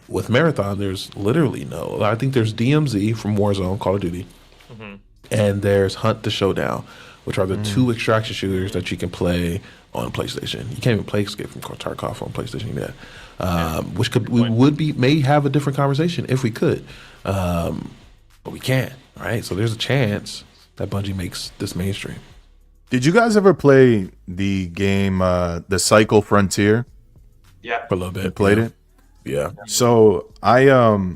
With Marathon, there's literally no. I think there's DMZ from Warzone, Call of Duty, and there's Hunt the Showdown, which are the two extraction shooters that you can play on PlayStation. You can't even play Escape from Tarkov on PlayStation yet, which may have a different conversation if we could, but we can't, right? So there's a chance that Bungie makes this mainstream. Did you guys ever play the game, the Cycle Frontier? Yeah, For a little bit, Played it? Yeah. So I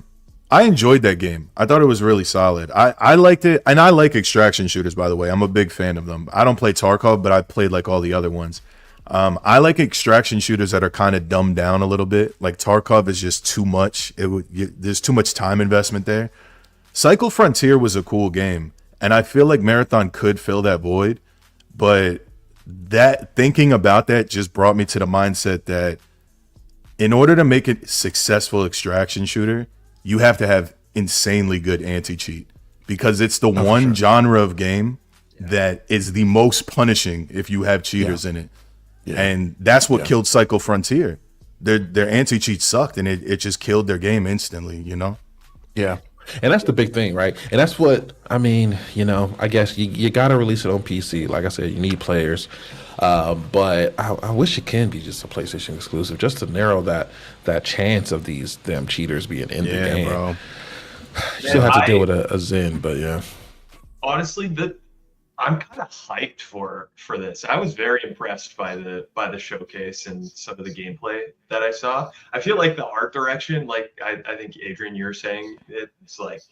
enjoyed that game. I thought it was really solid. I liked it, and I like extraction shooters, by the way. I'm a big fan of them. I don't play Tarkov, but I played like all the other ones. I like extraction shooters that are kind of dumbed down a little bit. Like Tarkov is just too much. There's too much time investment there. Cycle Frontier was a cool game, and I feel like Marathon could fill that void. But that thinking about that just brought me to the mindset that in order to make it successful extraction shooter, you have to have insanely good anti-cheat, because it's the one genre of game that is the most punishing if you have cheaters in it. Yeah. And that's what killed Cycle Frontier. Their anti-cheat sucked, and it just killed their game instantly, you know? Yeah. And that's the big thing, right? And that's what, I mean, you know, I guess you got to release it on PC. Like I said, you need players. But I wish it can be just a PlayStation exclusive, just to narrow that chance of them cheaters being in the game. Bro. You still have to deal with a Zen, but yeah. Honestly, I'm kind of hyped for this. I was very impressed by the showcase and some of the gameplay that I saw. I feel like the art direction, like I think Adrian, you're saying, it's like,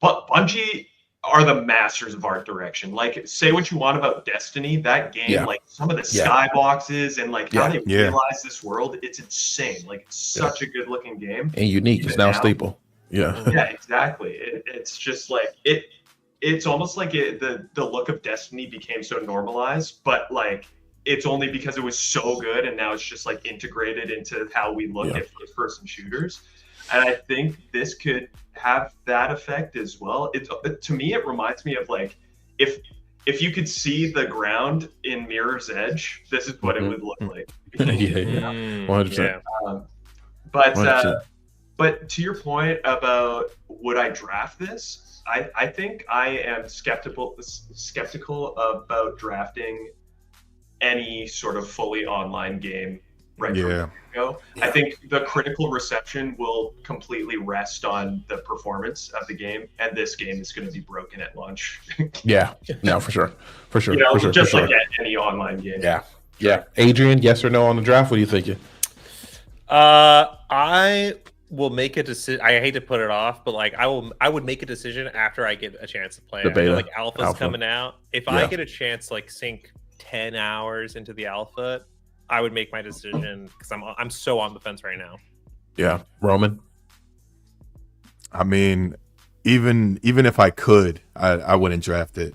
but Bungie are the masters of art direction. Like, say what you want about Destiny, that game, like some of the skyboxes and like how they realize this world, it's insane. Like it's such a good looking game and unique. It's now a staple. Yeah. Yeah, exactly. It's just like it's almost like the look of Destiny became so normalized, but like it's only because it was so good, and now it's just like integrated into how we look at first-person shooters. And I think this could have that effect as well. To me, it reminds me of like if you could see the ground in Mirror's Edge, this is what it would look like. 100%. But to your point about would I draft this? I think I am skeptical about drafting any sort of fully online game right from the go. I think the critical reception will completely rest on the performance of the game, and this game is going to be broken at launch. No, for sure. You know, just like any online game. Yeah. Adrian, yes or no on the draft? What are you thinking? I will make a decision. I hate to put it off, but like I would make a decision after I get a chance to play. The beta, like alpha's coming out. If I get a chance to like sink 10 hours into the alpha, I would make my decision, because I'm so on the fence right now. Yeah, Roman. I mean, even if I could, I wouldn't draft it.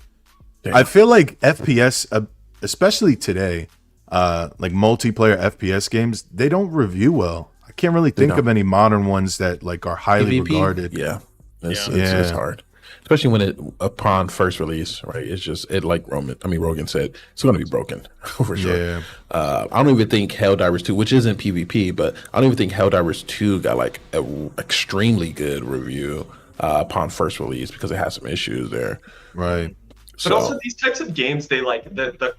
Damn. I feel like FPS, especially today, like multiplayer FPS games, they don't review well. I can't really think of any modern ones that like are highly PvP? regarded. It's hard, especially when it upon first release, right? It's just like Rogan said, it's going to be broken for sure. I don't even think Helldivers 2, which isn't PvP, but I don't even think Helldivers 2 got like an extremely good review upon first release, because it has some issues there, right? But also these types of games, they like their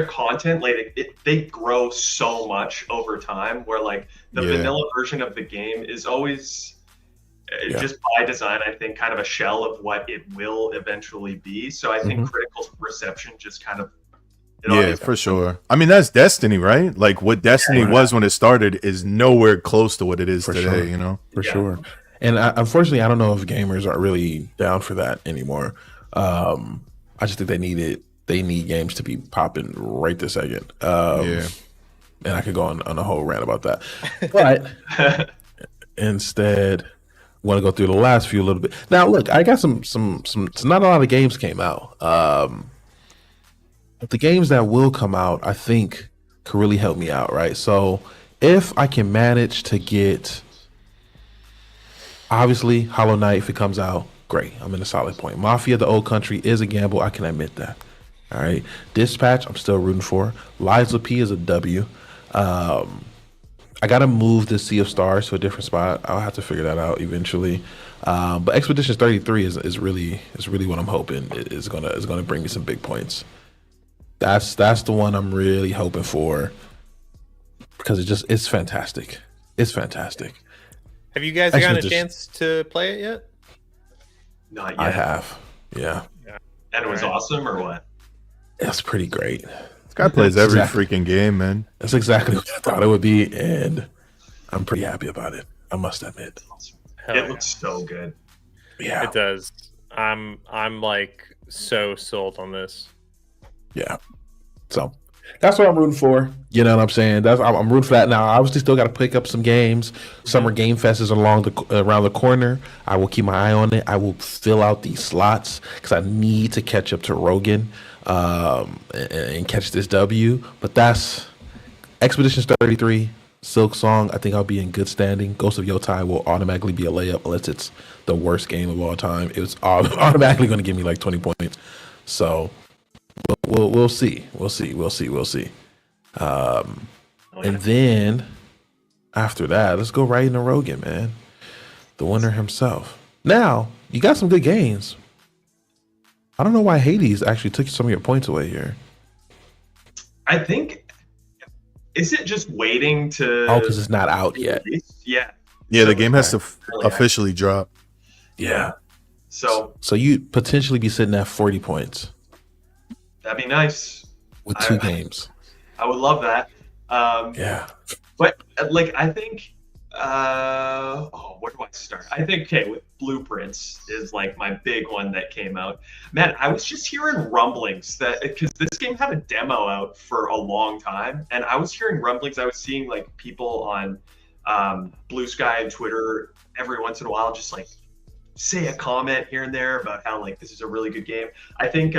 content, like they grow so much over time, where like the vanilla version of the game is always just by design, I think, kind of a shell of what it will eventually be. So I think critical reception just kind of for sure. I mean, that's Destiny, right? Like what Destiny was when it started is nowhere close to what it is today, you know? For sure. And unfortunately, I don't know if gamers are really down for that anymore. I just think they need games to be popping right this second. And I could go on a whole rant about that. But instead, want to go through the last few a little bit. Now, look, I got some not a lot of games came out. But the games that will come out, I think, could really help me out, right? So If I can manage to get, obviously, Hollow Knight, if it comes out, great. I'm in a solid point. Mafia: The Old Country is a gamble. I can admit that. All right. Dispatch, I'm still rooting for. Lies of P is a W. I got to move the Sea of Stars to a different spot. I'll have to figure that out eventually. But Expeditions 33 is really what I'm hoping is gonna bring me some big points. That's the one I'm really hoping for, because it's fantastic. It's fantastic. Have you guys gotten a Expedition- chance to play it yet? Not yet. I have. Yeah. And it was Alright. awesome, or what? That's pretty great. This guy plays every Exactly. freaking game, man. That's exactly what I thought it would be, and I'm pretty happy about it. I must admit. Hell It yeah. looks so good. Yeah. It does. I'm like so sold on this. Yeah. So that's what I'm rooting for. You know what I'm saying? I'm rooting for that. Now, obviously, still got to pick up some games. Summer Game Fest is around the corner. I will keep my eye on it. I will fill out these slots because I need to catch up to Rogan and catch this W. But that's Expeditions 33, Silk Song. I think I'll be in good standing. Ghost of Yotai will automatically be a layup unless it's the worst game of all time. It was automatically going to give me like 20 points. So we'll see. And then after that, let's go right into Rogan, man, the winner himself. Now you got some good games. I don't know why Hades actually took some of your points away here. I think, is it just waiting to? Oh, because it's not out yet. Yeah. Yeah, the So, game has to really officially drop. Yeah. So So you potentially be sitting at 40 points that'd be nice. with two I- games. I would love that. Yeah. But like, I think, where do I start? I think, okay, with Blueprints is like my big one that came out. Man, I was just hearing rumblings that, because this game had a demo out for a long time, and I was hearing rumblings. I was seeing like people on Blue Sky and Twitter every once in a while just like say a comment here and there about how like this is a really good game. I think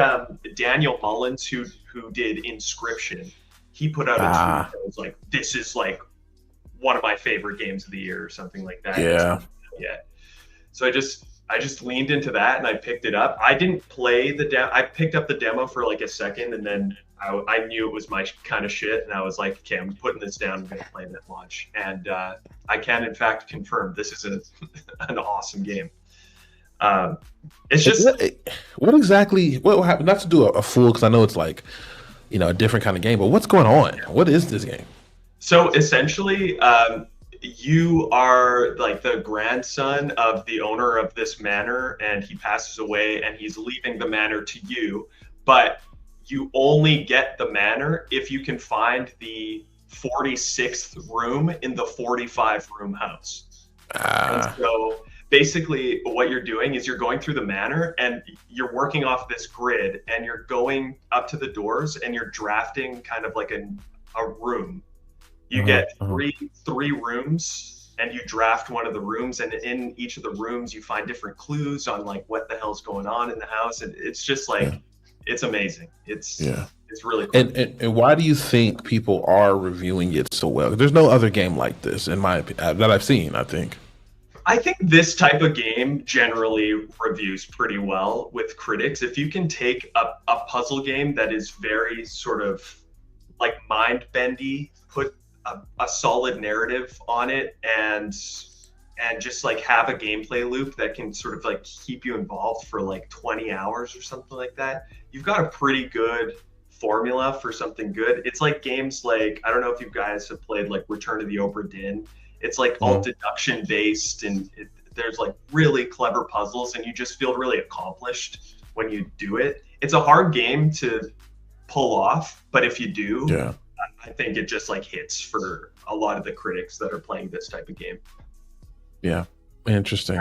Daniel Mullins, who did Inscription, he put out a tweet that was like, "This is like one of my favorite games of the year," or something like that. Yeah. Yeah. So I just leaned into that and I picked it up. I didn't play the demo. I picked up the demo for like a second, and then I knew it was my kind of shit, and I was like, okay, I'm putting this down. I'm gonna play it at launch, and I can in fact confirm this is an awesome game. It's just What exactly? What happened? Not to do a fool, because I know it's like, you know, a different kind of game. But what's going on? What is this game? so essentially, you are like the grandson of the owner of this manor, and he passes away, and he's leaving the manor to you. But you only get the manor if you can find the 46th room in the 45-room house. And so basically what you're doing is you're going through the manor and you're working off this grid, and you're going up to the doors and you're drafting kind of like a room. You get three rooms, and you draft one of the rooms, and in each of the rooms you find different clues on like what the hell's going on in the house, and it's just like it's amazing. It's really cool. And why do you think people are reviewing it so well? There's no other game like this, in my opinion, that I've seen. I think this type of game generally reviews pretty well with critics. If you can take a puzzle game that is very sort of like mind bendy, put a solid narrative on it, and just like have a gameplay loop that can sort of like keep you involved for like 20 hours or something like that, you've got a pretty good formula for something good. It's like games like, I don't know if you guys have played like Return of the Obra Dinn. It's like all deduction based, and there's like really clever puzzles, and you just feel really accomplished when you do it. It's a hard game to pull off, but if you do, I think it just like hits for a lot of the critics that are playing this type of game. Yeah. Interesting.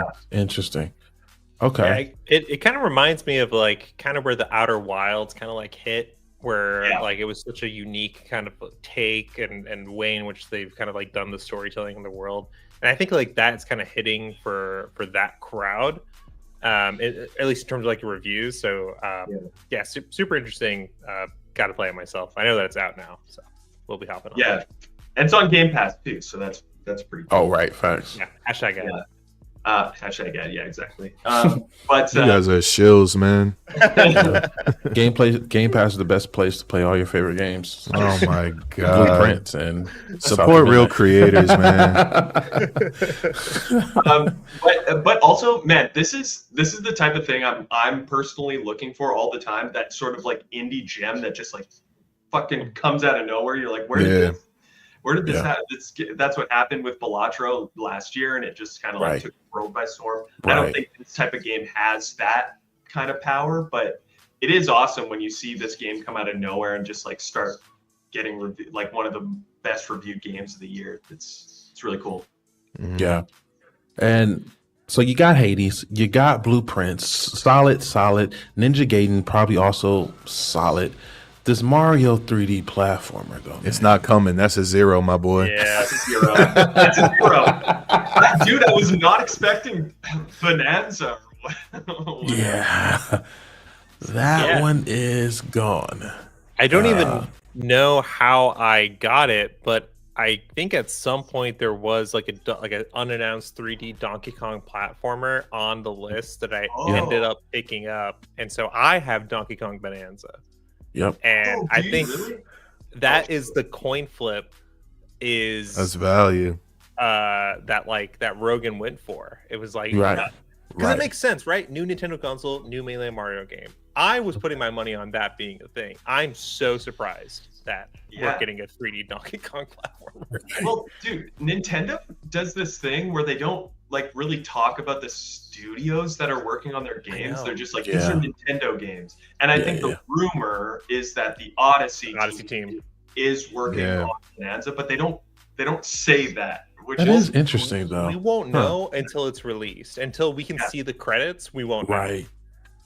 Okay. Yeah, it kind of reminds me of like kind of where the Outer Wilds kind of like hit, where like it was such a unique kind of take and way in which they've kind of like done the storytelling in the world. And I think like that's kind of hitting for that crowd, at least in terms of like reviews. So super interesting. Got to play it myself. I know that it's out now, so we'll be hopping on. Yeah, And it's on Game Pass too, so that's pretty cool. Oh, right, facts. Yeah, hashtag ad. Yeah. Hashtag ad, yeah, exactly. But You guys are shills, man. Game Pass is the best place to play all your favorite games. Oh my god. Blueprints and Support real creators, man. but also, man, this is the type of thing I'm personally looking for all the time. That sort of like indie gem that just like fucking comes out of nowhere. You're like, where did this happen? That's what happened with Balatro last year, and it just kind of like took the world by storm. I don't think this type of game has that kind of power, but it is awesome when you see this game come out of nowhere and just like start getting like one of the best reviewed games of the year. It's really cool. Yeah. And so you got Hades, you got Blueprints, solid. Ninja Gaiden probably also solid. This Mario 3D platformer, though, man. It's not coming. That's a 0, my boy. Yeah, That's a 0. That's a 0. Dude, I was not expecting Bonanza. Yeah. That one is gone. I don't even know how I got it, but I think at some point there was like an unannounced 3D Donkey Kong platformer on the list that I ended up picking up, and so I have Donkey Kong Bonanza. Yep. And I think that is the coin flip. That's value. That Rogan went for. It was like because it makes sense, right? New Nintendo console, new Melee Mario game. I was putting my money on that being a thing. I'm so surprised that we're getting a 3D Donkey Kong platformer. Well, dude, Nintendo does this thing where they don't like really talk about the studios that are working on their games. They're just like, these are Nintendo games. And I think the rumor is that the Odyssey team is working on Bonanza, but they don't say that. Which is interesting, though. We won't know until it's released. Until we can see the credits, we won't know. Right.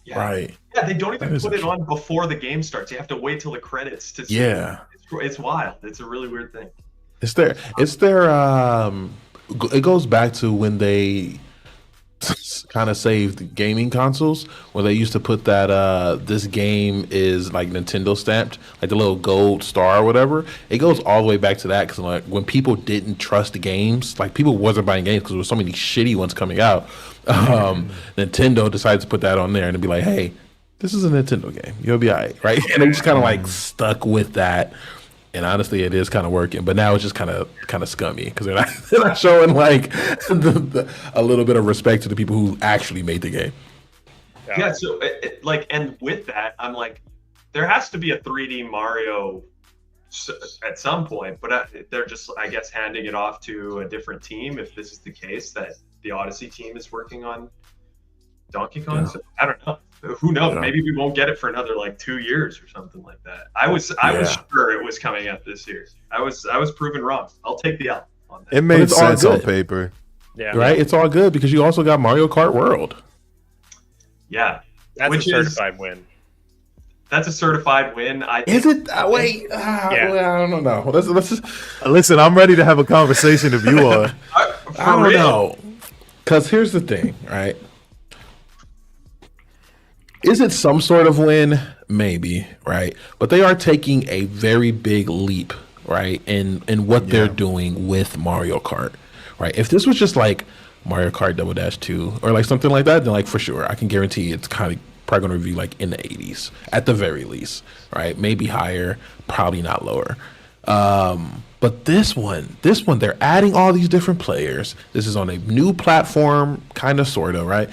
Yeah, they don't even put it on before the game starts. You have to wait till the credits to see. Yeah. It's wild. It's a really weird thing. It's their it goes back to when they kind of saved gaming consoles, where they used to put that this game is like Nintendo stamped, like the little gold star or whatever. It goes all the way back to that, because like when people didn't trust the games, like people wasn't buying games because there was so many shitty ones coming out. Nintendo decided to put that on there and to be like, hey, this is a Nintendo game, you'll be all right? And they just kind of like stuck with that. And honestly, it is kind of working, but now it's just kind of scummy because they're not showing like a little bit of respect to the people who actually made the game. Yeah. So and with that, I'm like, there has to be a 3D Mario at some point, but they're just, I guess, handing it off to a different team if this is the case, that the Odyssey team is working on Donkey Kong. Yeah. So I don't know. Who knows? Yeah. Maybe we won't get it for another like 2 years or something like that. I was sure it was coming out this year. I was proven wrong. I'll take the L on that. It made sense on paper. Yeah. Right? It's all good because you also got Mario Kart World. Yeah. That's a certified win. That's a certified win. I think. Is it? Wait. I don't know. Let's just... Listen, I'm ready to have a conversation if you are. I don't know. Because here's the thing, right? Is it some sort of win? Maybe, right? But they are taking a very big leap, right, in what they're doing with Mario Kart, right? If this was just like Mario Kart Double Dash 2 or like something like that, then like for sure, I can guarantee it's kind of probably going to review like in the 80s at the very least, right? Maybe higher, probably not lower. But this one, they're adding all these different players. This is on a new platform, kind of, sort of, right?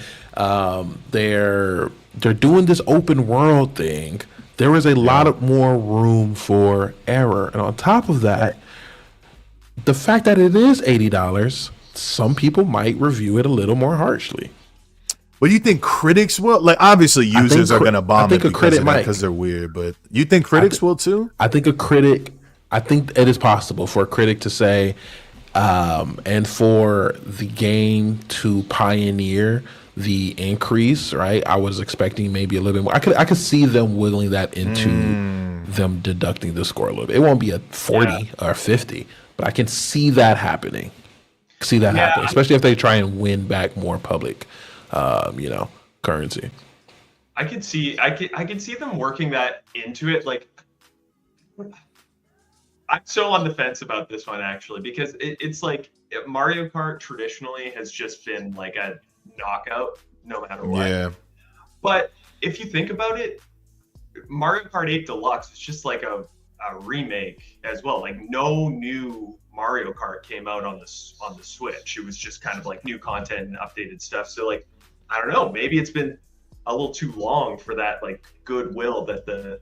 They're doing this open world thing. There is a lot of more room for error. And on top of that, the fact that it is $80, some people might review it a little more harshly. Well, you think critics will? Like, obviously, users are going to bomb it because they're weird. But you think critics will too? I think it is possible for a critic to say, and for the game to pioneer the increase, right? I was expecting maybe a little bit more. I could see them wiggling that into them deducting the score a little bit. It won't be a 40 or 50, but I can see that happening. Happen, especially if they try and win back more public, currency. I could see them working that into it. Like, I'm so on the fence about this one actually because it's like Mario Kart traditionally has just been like a knockout no matter what. Yeah. But if you think about it, Mario Kart 8 Deluxe is just like a remake as well. Like no new Mario Kart came out on the Switch. It was just kind of like new content and updated stuff. So like I don't know, maybe it's been a little too long for that like goodwill that the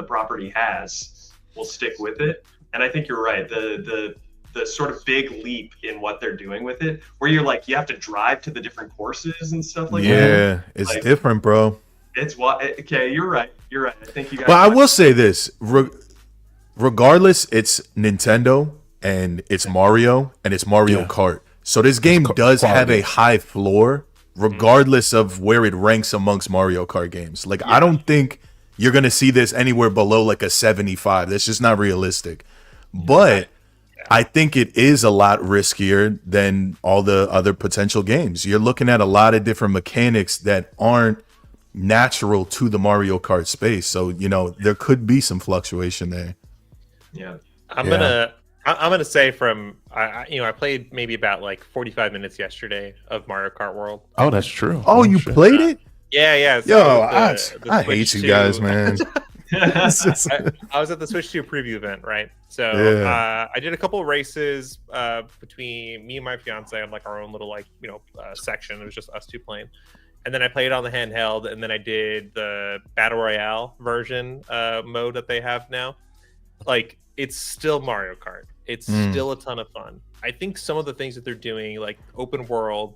property has. We'll stick with it. And I think you're right. The sort of big leap in what they're doing with it, where you're like you have to drive to the different courses and stuff like that. Yeah, it's Like, different, bro. it's what okay, you're right. You're right. I think you guys But I will say this: regardless, it's Nintendo and it's Mario and it's Mario Yeah. Kart. So this game does have a high floor, regardless of where it ranks amongst Mario Kart games. Like I don't think you're gonna see this anywhere below like a 75. That's just not realistic. But I think it is a lot riskier than all the other potential games. You're looking at a lot of different mechanics that aren't natural to the Mario Kart space. So, you know, there could be some fluctuation there. yeah. I'm Yeah. gonna say from I played maybe about like 45 minutes yesterday of Mario Kart World. Oh, that's true. Oh, you shit. played it? Yeah. Yo, I I hate you guys, man. It's just- I was at the Switch 2 preview event, right? So Yeah. I did a couple of races between me and my fiance on like our own little section. It was just us two playing, and then I played on the handheld, and then I did the Battle Royale version mode that they have now. Like it's still Mario Kart. It's still a ton of fun. I think some of the things that they're doing, like open world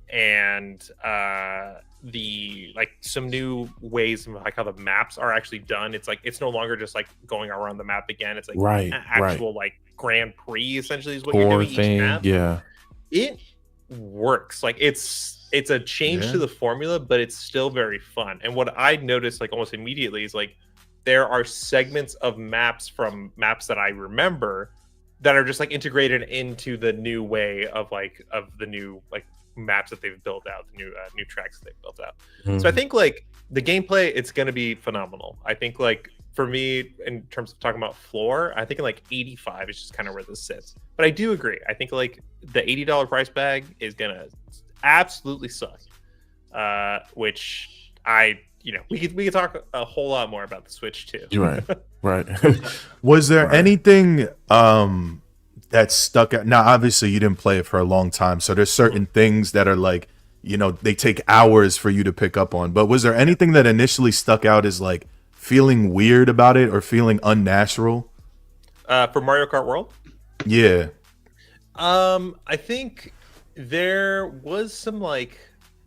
and the like some new ways of like how the maps are actually done. It's like it's no longer just like going around the map again. It's like Right, an actual like Grand Prix essentially is what Core you're doing each thing. map. Yeah. It works. Like it's a change Yeah. to the formula, but it's still very fun. And what I noticed like almost immediately is like there are segments of maps from maps that I remember that are just like integrated into the new way of the new like maps that they've built out, the new tracks that they've built out. So I think like the gameplay, it's going to be phenomenal. I think like for me, in terms of talking about floor, I think like 85 is just kind of where this sits. But I do agree. I think like the $80 price bag is going to absolutely suck. Which we could talk a whole lot more about the Switch too. You're right. Right. Was there Right. anything that stuck out? Now, obviously, you didn't play it for a long time, so there's certain things that are like, you know, they take hours for you to pick up on. But was there anything that initially stuck out as like feeling weird about it or feeling unnatural? For Mario Kart World? Yeah. I think there was some like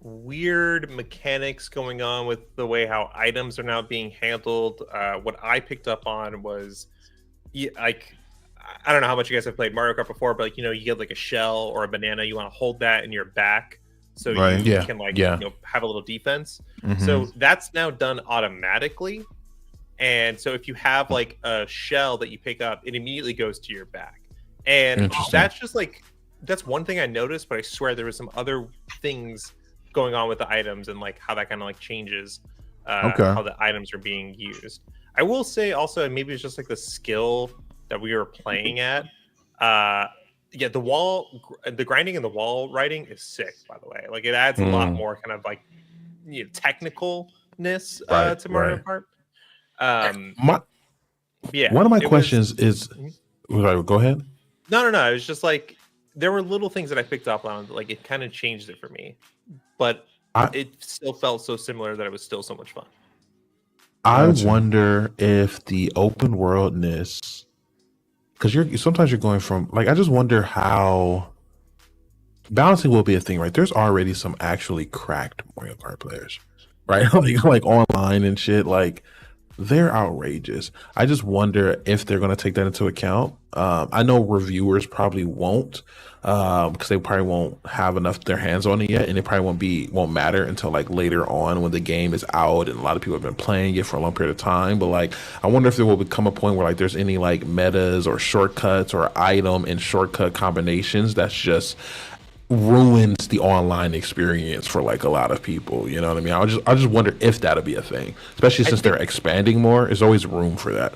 weird mechanics going on with the way how items are now being handled. What I picked up on was like I don't know how much you guys have played Mario Kart before, but like you get like a shell or a banana, you want to hold that in your back so Right. you Yeah. can like Yeah. have a little defense. Mhm. So that's now done automatically. And so if you have like a shell that you pick up, it immediately goes to your back. And Interesting. that's just like that's one thing I noticed, but I swear there was some other things going on with the items and like how that kind of like changes Okay. how the items are being used. I will say also, and maybe it's just like the skill that we were playing at. The grinding and the wall writing is sick, by the way. Like it adds a lot more kind of like technicalness Right, to Mario right. Kart. My, Yeah. one of my it was- questions is, right, go ahead. No. It was just like there were little things that I picked up on. Like it kind of changed it for me, but it still felt so similar that it was still so much fun. I Gotcha. wonder if the open worldness, because sometimes you're going from like, I just wonder how balancing will be a thing, right? There's already some actually cracked Mario Kart players, right? like online and shit, like they're outrageous. I just wonder if they're going to take that into account. I know reviewers probably won't, because they probably won't have enough their hands on it yet, and it probably won't matter until like later on when the game is out and a lot of people have been playing it for a long period of time. But like, I wonder if there will become a point where like there's any like metas or shortcuts or item and shortcut combinations that's just ruins the online experience for like a lot of people. You know what I mean? I just wonder if that'll be a thing, especially since they're expanding more. There's always room for that.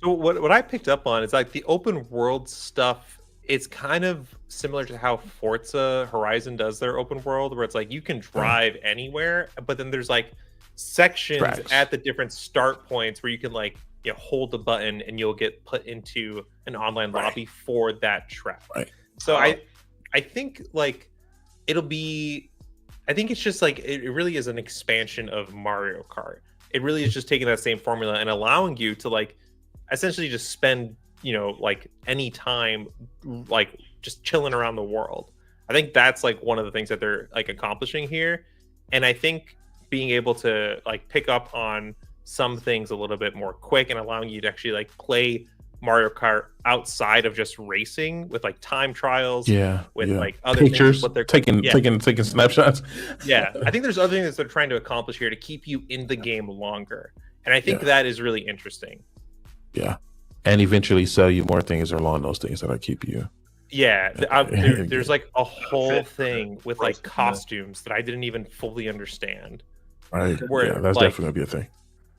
So what I picked up on is like the open world stuff. It's kind of similar to how Forza Horizon does their open world, where it's like you can drive anywhere, but then there's like sections Tracks. at the different start points where you can like hold the button and you'll get put into an online lobby for that track. Right. So I think like it'll be. I think it's just like it really is an expansion of Mario Kart. It really is just taking that same formula and allowing you to like essentially just spend like any time like just chilling around the world. I think that's like one of the things that they're like accomplishing here, and I think being able to like pick up on some things a little bit more quick and allowing you to actually like play Mario Kart outside of just racing with like time trials, with like other pictures, things, what they're taking snapshots. Yeah, I think there's other things they're trying to accomplish here to keep you in the game longer, and I think that is really interesting. Yeah, and eventually sell you more things along those things that'll keep you. Yeah, there's like a whole thing with like costumes that I didn't even fully understand. Right. Where, yeah, that's like, definitely gonna be a thing.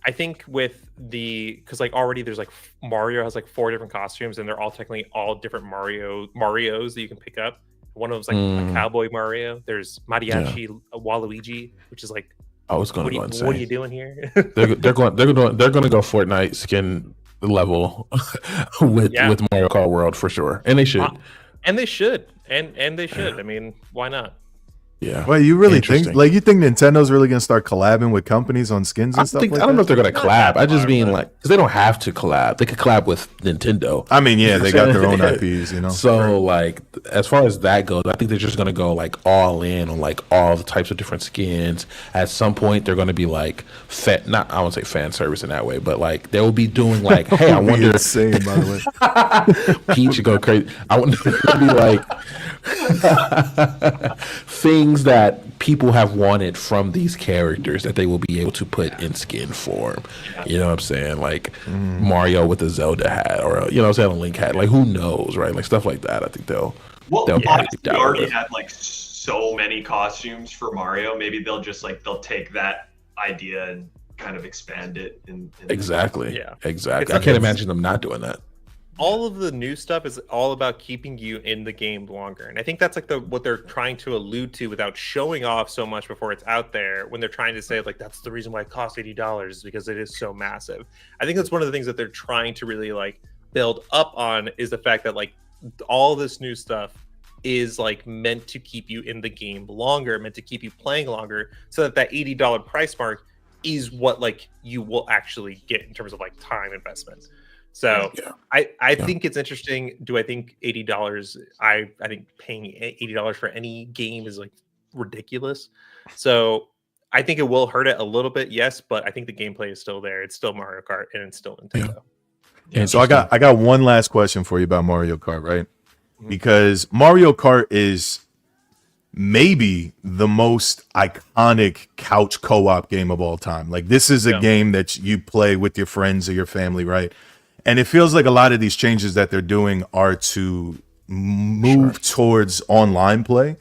I think with because like already there's like Mario has like 4 different costumes and they're all technically all different Marios that you can pick up. One of them's like a cowboy Mario. There's Mariachi Waluigi, which is like, I was going to go insane. What are you doing here? they're going to go Fortnite skin level with Mario Kart World for sure, and they should. And they should. And they should. I mean, why not? Yeah. Well, you really think Nintendo's really gonna start collabing with companies on skins and stuff like that? I don't know if they're gonna collab. I just mean like because they don't have to collab. They could collab with Nintendo. I mean, yeah, they got their own IPs, So like as far as that goes, I think they're just gonna go like all in on like all the types of different skins. At some point, they're gonna be like I won't say fan service in that way, but like they will be doing like, hey, I wonder. Insane, by the way. Peach go crazy. I wonder if it'll be like things that people have wanted from these characters that they will be able to put in skin form. You know what I'm saying? Like Mario with a Zelda hat, or you know what I'm saying, a Link hat. Like who knows, right? Like stuff like that. I think they'll honestly, they already had like so many costumes for Mario. Maybe they'll take that idea and kind of expand it. Exactly. I can't imagine them not doing that. All of the new stuff is all about keeping you in the game longer, and I think that's like what they're trying to allude to without showing off so much before it's out there. When they're trying to say like that's the reason why it costs $80 is because it is so massive. I think that's one of the things that they're trying to really like build up on, is the fact that like all this new stuff is like meant to keep you in the game longer, meant to keep you playing longer, so that $80 price mark is what like you will actually get in terms of like time investment. So I think it's interesting. Do I think $80? I think paying $80 for any game is like ridiculous. So I think it will hurt it a little bit, yes, but I think the gameplay is still there. It's still Mario Kart and it's still Nintendo. And so I got one last question for you about Mario Kart, right? Because Mario Kart is maybe the most iconic couch co-op game of all time. Like this is a game that you play with your friends or your family, right? And it feels like a lot of these changes that they're doing are to move towards online play.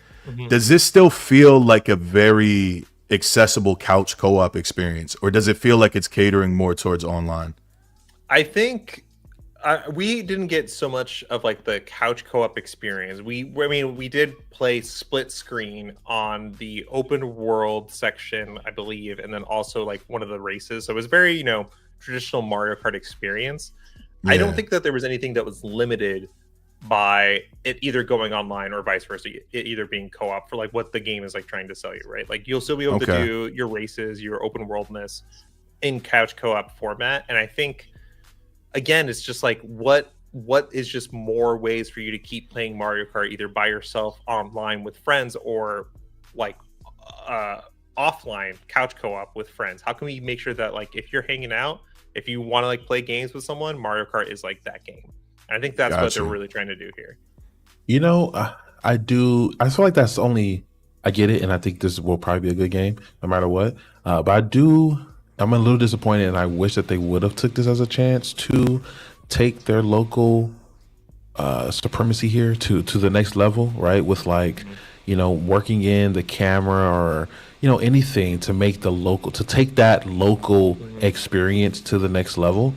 Does this still feel like a very accessible couch co-op experience, or does it feel like it's catering more towards online? I think we didn't get so much of like the couch co-op experience. We did play split screen on the open world section, I believe, and then also like one of the races. So it was very, traditional Mario Kart experience. I don't think that there was anything that was limited by it either going online or vice versa, it either being co-op for like what the game is like trying to sell you, right? Like you'll still be able to do your races, your open worldness in couch co-op format. And I think, again, it's just like what is just more ways for you to keep playing Mario Kart either by yourself online with friends or like offline couch co-op with friends. How can we make sure that like if you're hanging out, if you want to like play games with someone, Mario Kart is like that game. And I think that's what they're really trying to do here. I feel like that's only, I get it, and I think this will probably be a good game no matter what. But I'm a little disappointed, and I wish that they would have took this as a chance to take their local supremacy here to the next level, right? With like, working in the camera or anything to make to take that local experience to the next level.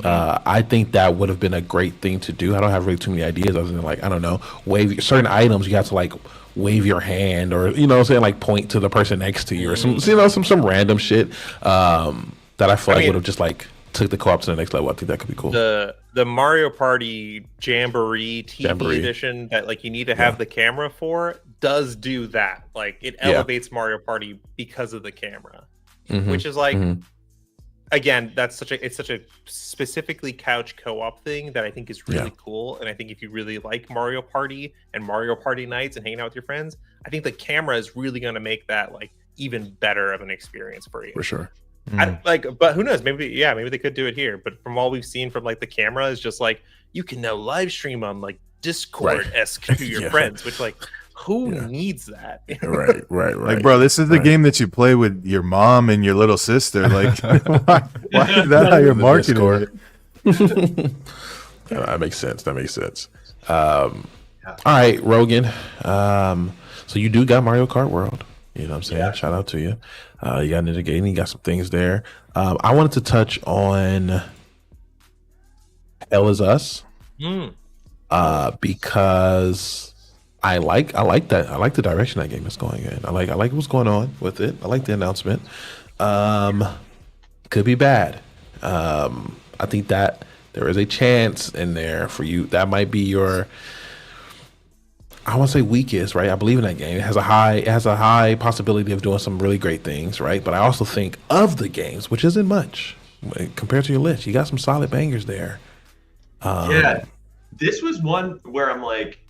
I think that would have been a great thing to do. I don't have really too many ideas other than like, I don't know, wave certain items. You have to like wave your hand or, you know what I'm saying, like point to the person next to you or some, you know, some random shit that I feel like would have just like took the co-op to the next level. I think that could be cool. The Mario Party Jamboree TV edition that like you need to have the camera for does do that. Like it elevates Mario Party because of the camera, which is like, again, it's such a specifically couch co-op thing that I think is really cool. And I think if you really like Mario Party and Mario Party nights and hanging out with your friends, I think the camera is really going to make that like even better of an experience for you. For sure. But who knows? Maybe they could do it here. But from all we've seen from like the camera is just like you can now live stream on like Discord-esque to your friends, which like who needs that? right. Like, bro, this is the game that you play with your mom and your little sister. Like, why is that how you're marketing it? That makes sense. All right, Rogan. So you do got Mario Kart World. You know what I'm saying? Yeah. Shout out to you. You got Ninja Gaiden. You got some things there. I wanted to touch on Hell Is Us because I like that. I like the direction that game is going in. I like what's going on with it. I like the announcement. Could be bad. I think that there is a chance in there for you. That might be your, I want to say weakest, right? I believe in that game. It has a high possibility of doing some really great things, right? But I also think of the games, which isn't much compared to your list. You got some solid bangers there. This was one where I'm like,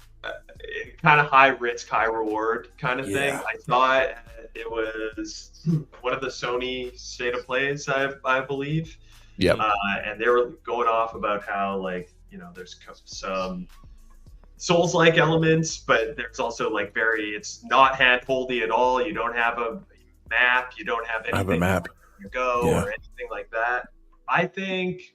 kind of high risk, high reward kind of thing. I thought it was one of the Sony State of Plays, I believe. Yep. And they were going off about how, like, you know, there's some Souls-like elements, but there's also like it's not hand-holdy at all. You don't have a map. You don't have anything to go or anything like that. I think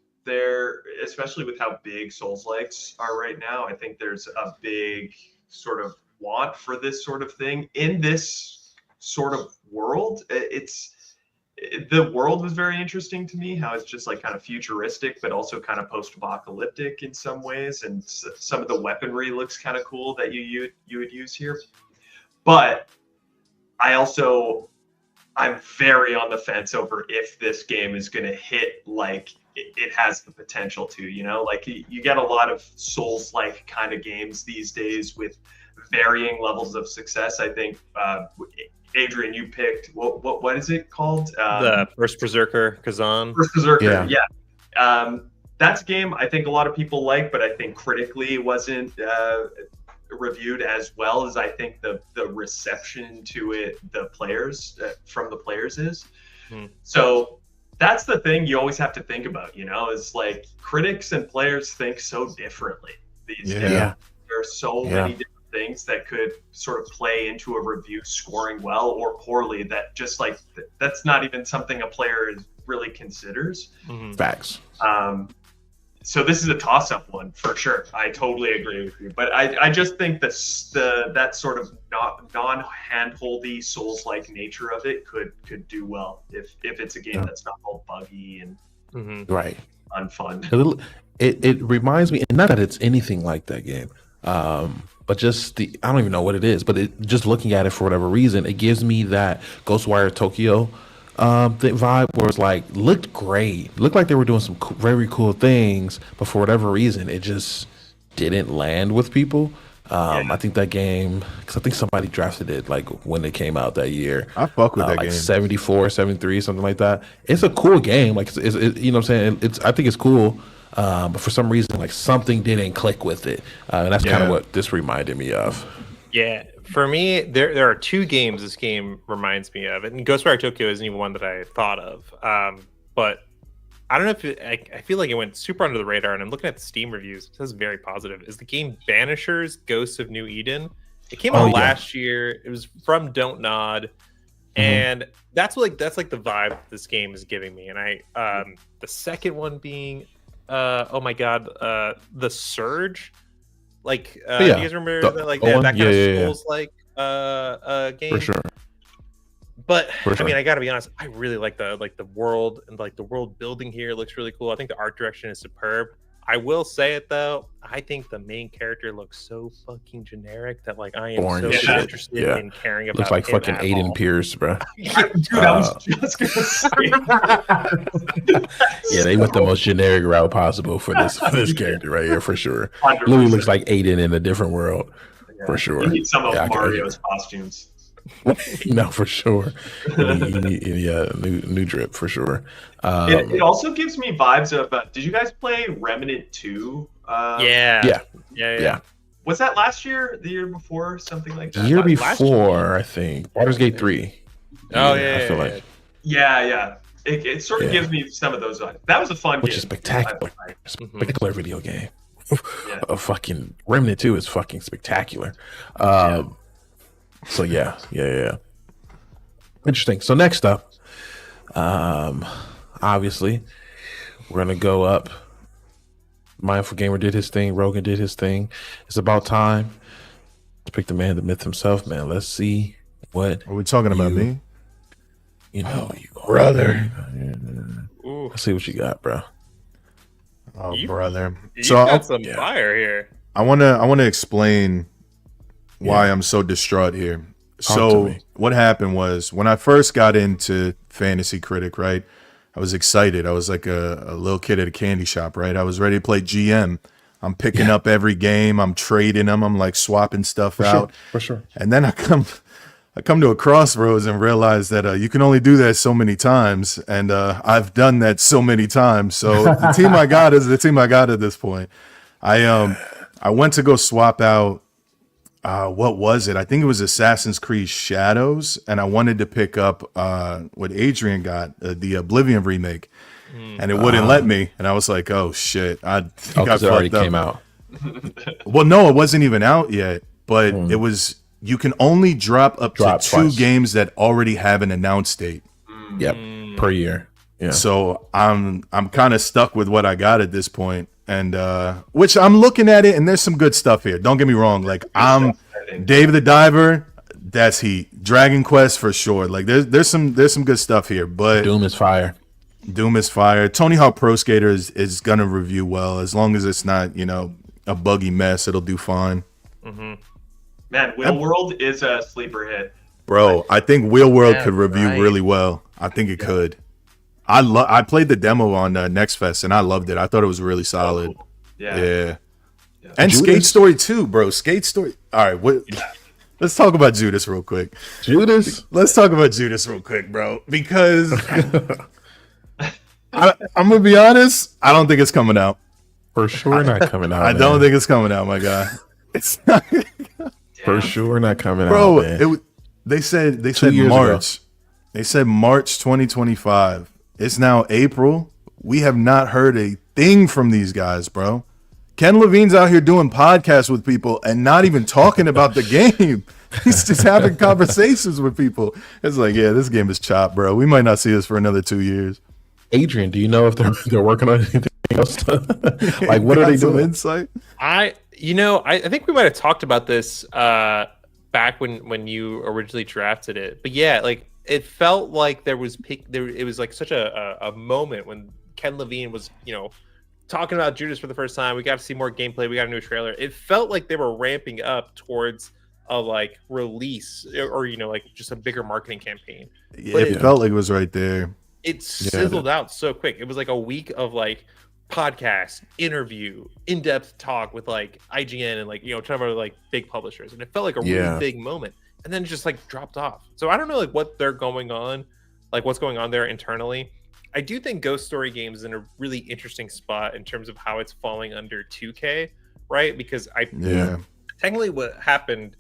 especially with how big Souls-likes are right now, I think there's a big sort of want for this sort of thing in this sort of world. The world was very interesting to me, how it's just like kind of futuristic, but also kind of post-apocalyptic in some ways. And some of the weaponry looks kind of cool that you would use here. But I'm very on the fence over if this game is going to hit like it has the potential to, you know, like you get a lot of Souls-like kind of games these days with varying levels of success. I think, Adrian, you picked what is it called? The First Berserker Kazan. First Berserker, that's a game I think a lot of people like, but I think critically it wasn't reviewed as well as I think the reception to it, from the players is. So that's the thing you always have to think about, you know, is like critics and players think so differently these days. There are so many different things that could sort of play into a review scoring well or poorly, that just like that's not even something a player really considers. Facts. So this is a toss-up one for sure. I totally agree with you, but I just think that sort of non-handholdy Souls-like nature of it could do well if it's a game that's not all buggy and unfun. It reminds me, and not that it's anything like that game, but just I don't even know what it is, but just looking at it for whatever reason, it gives me that Ghostwire Tokyo vibe where it's like looked great, looked like they were doing some very cool things, but for whatever reason it just didn't land with people. I think that game, because I think somebody drafted it like when it came out that year. I fuck with that like game. 74, 73, something like that. It's a cool game. Like it's you know what I'm saying? I think it's cool. But for some reason, like something didn't click with it, and that's kind of what this reminded me of. Yeah, for me, there are two games this game reminds me of, and Ghostwire Tokyo isn't even one that I thought of. But I don't know if I feel like it went super under the radar, and I'm looking at the Steam reviews. It says very positive. Is the game Banishers: Ghosts of New Eden? It came out last year. It was from Don't Nod. And that's like the vibe this game is giving me. And the second one being The Surge, like do you guys remember that, like that kind of Souls like game? For sure. But For I sure. mean, I gotta be honest. I really like the world, and like the world building here looks really cool. I think the art direction is superb. I will say it though. I think the main character looks so fucking generic that like I am Boring so shit. disinterested Yeah. in caring about. Looks like him fucking at Aiden all. Pierce, bro. Dude, I was just gonna say. Yeah, they went the most generic route possible for this character right here, for sure. Louis looks like Aiden in a different world, for sure. You need some of Yeah, I can- Mario's costumes. No, for sure. You need new drip for sure. It also gives me vibes of. Did you guys play Remnant 2? Yeah. Yeah. Was that last year? The year before? Something like The that? year last before, I think. Baldur's Gate 3. Oh yeah. I feel like, Yeah. It sort of Yeah. gives me some of those vibes. That was a fun which game. is spectacular. Mm-hmm. Spectacular video game. Yeah. A fucking Remnant 2 is fucking spectacular. So yeah. Interesting. So next up, obviously, we're gonna go up. Mindful Gamer did his thing. Rogan did his thing. It's about time to pick the man, the myth himself, man. Let's see what Are we talking about You- me? you know, you brother. Ooh, Let's see what you got, bro. Oh, You- brother. you So got I'll- some yeah. fire here. I wanna explain why Yeah. I'm so distraught here. Talk to So me. what happened was when I first got into Fantasy Critic, right? I was excited. I was like a little kid at a candy shop, right? I was ready to play GM. I'm picking up every game. I'm trading them. I'm like swapping stuff out. For sure. And then I come to a crossroads and realize that you can only do that so many times, and I've done that so many times. So the team I got is the team I got at this point. I went to go swap out. What was it? I think it was Assassin's Creed Shadows, and I wanted to pick up what Adrian got, the Oblivion remake, and it wouldn't let me. And I was like, "Oh shit!" I think I Because it already fucked up. came out. Well, no, it wasn't even out yet, but it was. You can only drop up Drop to two twice. games that already have an announced date. Yep. Per year. Yeah. So I'm kind of stuck with what I got at this point, and which I'm looking at it, and there's some good stuff here. Don't get me wrong. Like I'm Dave the Diver, that's heat. Dragon Quest for sure. Like there's some good stuff here, but Doom is fire. Doom is fire. Tony Hawk Pro Skater is gonna review well as long as it's not a buggy mess. It'll do fine. Man, Wheel World is a sleeper hit. Bro, I think Wheel World Yeah, could review right. really well. I think it could. I played the demo on Next Fest and I loved it. I thought it was really solid. Yeah. Yeah. And Judas? Skate Story too, bro. Skate Story. All right, let's talk about Judas real quick. Judas? Let's talk about Judas real quick, bro. Because I'm gonna be honest, I don't think it's coming out. For sure not coming out. I don't think it's coming out, my guy. It's not, For sure not coming bro. out, man. They said years March. They said March 2025. It's now April. We have not heard a thing from these guys, bro. Ken Levine's out here doing podcasts with people and not even talking about the game. He's just having conversations with people. It's like, yeah, this game is chopped, bro. We might not see this for another 2 years. Adrian, do you know if they're working on anything else? Like, what are Got they some doing? insight? I think we might have talked about this back when you originally drafted it. But yeah, like it felt like it was like such a moment when Ken Levine was, talking about Judas for the first time. We got to see more gameplay. We got a new trailer. It felt like they were ramping up towards a like release or like just a bigger marketing campaign. Yeah, it felt like it was right there. It sizzled out so quick. It was like a week of like podcast, interview, in-depth talk with like IGN and like talking about like big publishers, and it felt like a really big moment. And then it just like dropped off. So I don't know like what they're going on, like what's going on there internally. I do think Ghost Story Games is in a really interesting spot in terms of how it's falling under 2K, right? Because technically what happened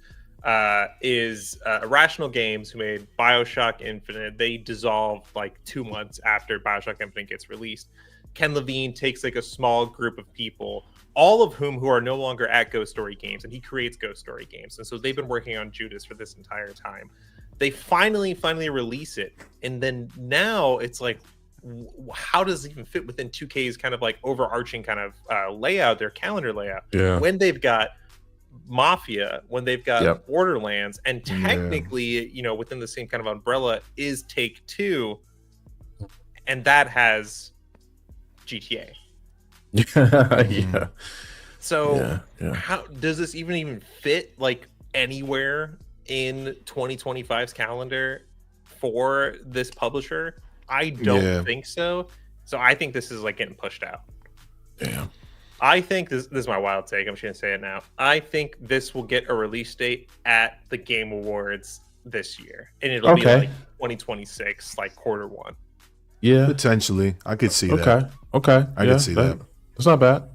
is Irrational Games, who made BioShock Infinite, they dissolved like 2 months after BioShock Infinite gets released. Ken Levine takes like a small group of people, all of whom who are no longer at Ghost Story Games, and he creates Ghost Story Games. And so they've been working on Judas for this entire time. They finally release it, and then now it's like, how does it even fit within 2K's kind of like overarching kind of layout, their calendar layout? Yeah. When they've got Mafia, when they've got Yep. Borderlands, and technically, you know, within the same kind of umbrella is Take-Two, and that has GTA. Yeah. So Yeah. how does this even fit like anywhere in 2025's calendar for this publisher? I don't think so. So I think this is like getting pushed out. Yeah. I think this is my wild take. I'm just gonna say it now. I think this will get a release date at the Game Awards this year, and it'll be like 2026, like Q1. Yeah. Potentially, I could see that. Okay. I could see that. That's not bad.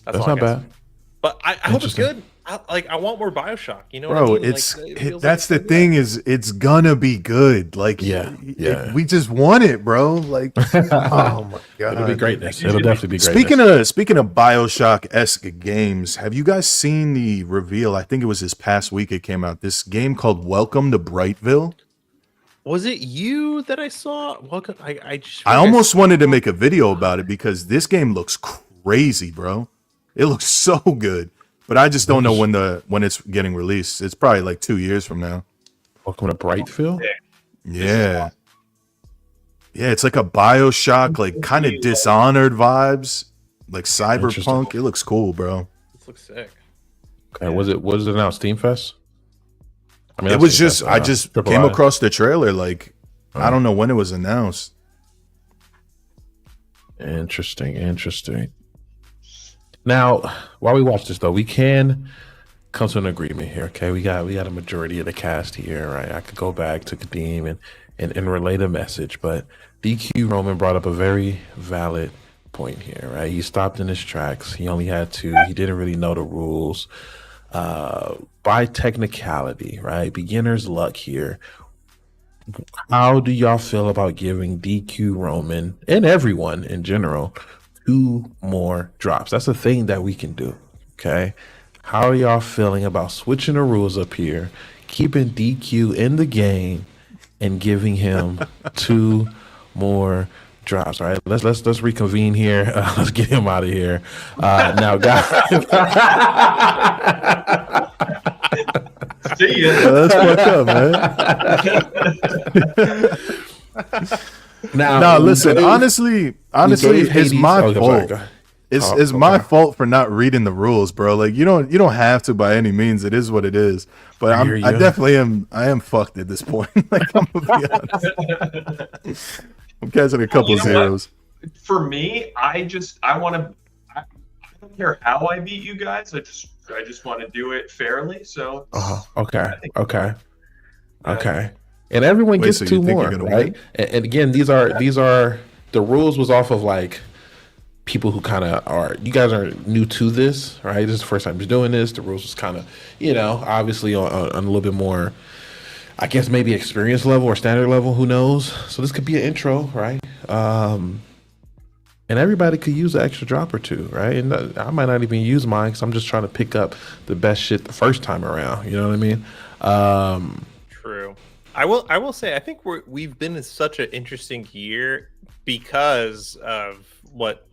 That's That's all not I guess. bad. But I hope it's good. I want more BioShock. You know, Bro, what I mean? it's Like, it feels that's like the thing is it's gonna be good. Like, Yeah. we just want it, bro. Like, oh my god, It'll be greatness. It'll definitely be greatness. Speaking of Bioshock-esque games, have you guys seen the reveal? I think it was this past week it came out. This game called Welcome to Brightville. Was it you that I saw? Welcome. I almost wanted to make a video about it because this game looks crazy, bro. It looks so good. But I just don't know when it's getting released. It's probably like 2 years from now. Welcome to Brightville. Yeah. Yeah, it's like a BioShock, like kind of Dishonored vibes, like cyberpunk. It looks cool, bro. This looks sick. Okay, was it announced Steam Fest? I mean, It was just I just came across the trailer. Like I don't know when it was announced. Interesting. Now, while we watch this though, we can come to an agreement here. Okay, we got a majority of the cast here, right? I could go back to Kadeem and relay the message, but DQ Roman brought up a very valid point here, right? He stopped in his tracks. He only had to. He didn't really know the rules. By technicality, right? Beginner's luck here. How do y'all feel about giving DQ Roman and everyone in general 2 more drops? That's a thing that we can do. Okay. How are y'all feeling about switching the rules up here, keeping DQ in the game, and giving him 2 more drops? All right, let's reconvene here. Let's get him out of here. Now, guys. See ya. That's fucked up, man. Now, listen. Honestly, it's my fault. It's my fault for not reading the rules, bro. Like you don't have to by any means. It is what it is. But I definitely am. I am fucked at this point. Like I'm gonna be honest. I'm catching a couple zeros. For me, I want to. I don't care how I beat you guys. I just want to do it fairly. So. Okay. And everyone gets so 2 you think more, you're gonna right? And again, these are the rules was off of like people who kind of are. You guys are new to this, right? This is the first time you're doing this. The rules was kind of, obviously on a little bit more, I guess maybe experience level or standard level. Who knows? So this could be an intro, right? And everybody could use an extra drop or 2, right? And I might not even use mine because I'm just trying to pick up the best shit the first time around. You know what I mean? True. I will say I think we've been in such an interesting year because of what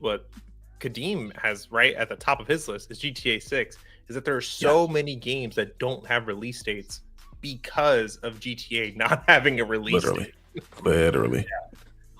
Kadeem has right at the top of his list is GTA 6. Is that there are so many games that don't have release dates because of GTA not having a release date. Literally.